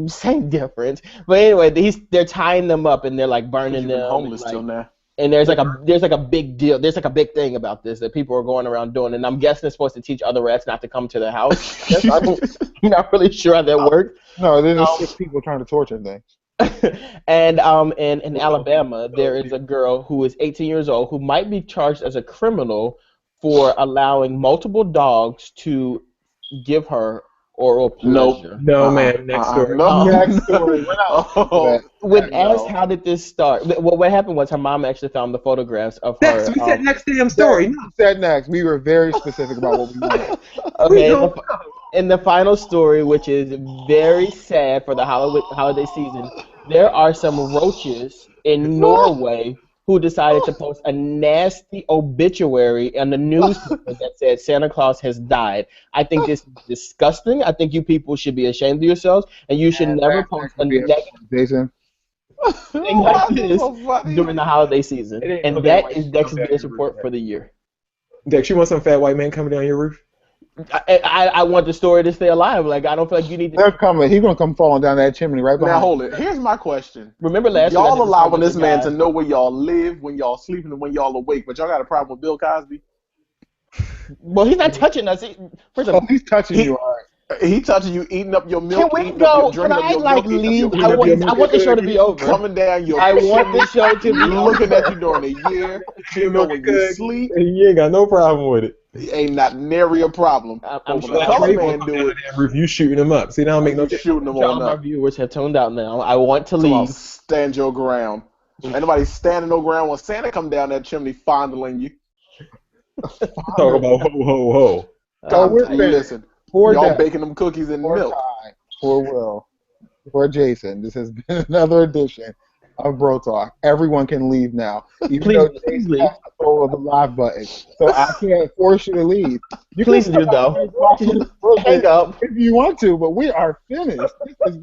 D: Same difference. But anyway, they're tying them up and they're like burning them.
C: Homeless
D: and,
C: till now.
D: and there's like a big deal. There's like a big thing about this that people are going around doing, and I'm guessing it's supposed to teach other rats not to come to their house. I'm not really sure how that works.
B: No, there's just 6 people trying to torture things.
D: And in Alabama, there is a girl who is 18 years old who might be charged as a criminal for allowing multiple dogs to give her oral pleasure.
A: No, man. Next story.
C: No.
B: Next story.
D: When asked how did this start, what happened was her mom actually found the photographs of her.
A: Next, we said next damn story.
B: No. Said next. We were very specific about what we wanted.
D: Okay, in the final story, which is very sad for the holiday season, there are some roaches in Norway who decided to post a nasty obituary on the newspaper that said Santa Claus has died. I think this is disgusting. I think you people should be ashamed of yourselves, and you should never post a negative
B: Jason.
D: thing like this during the holiday season. And that is Dex's biggest report for the year.
A: Dex, you want some fat white man coming down your roof?
D: I want the story to stay alive. Like, I don't feel like you need to.
B: They're coming. He's gonna come falling down that chimney right behind.
C: Now hold it. Here's my question.
D: Remember last year?
C: Y'all allowing this man to know where y'all live, when y'all sleeping, and when y'all awake, but y'all got a problem with Bill Cosby?
D: Well, he's not touching us. First of all,
B: he's touching you. All right.
C: He touching you, eating up your milk.
D: Can we go? Can I leave? I want the show to be over.
C: Coming down your.
D: I want the show to be
C: looking at you during the year. You know when you sleep.
A: You ain't got no problem with it.
C: Ain't not nary a problem.
D: I'm
C: When
D: sure
C: the color man do it.
A: You shooting him up. See, that don't make no difference.
C: Shooting them
D: all
C: on
D: of our
C: up.
D: viewers have tuned out now. I want to
C: Come
D: leave.
C: on, stand your ground. Ain't nobody standing no ground when Santa come down that chimney fondling you.
A: Talk about ho ho ho.
B: So we're
C: listen.
B: Poor
C: y'all
B: Dad.
C: baking them cookies and
B: Poor
C: milk.
B: Ty, poor Will. Poor Jason. This has been another edition of Bro Talk. Everyone can leave now. Even though Jason has control of the live button. So I can't force you to leave. You
D: Please do, though. Hang up.
B: If you want to, but we are finished. This is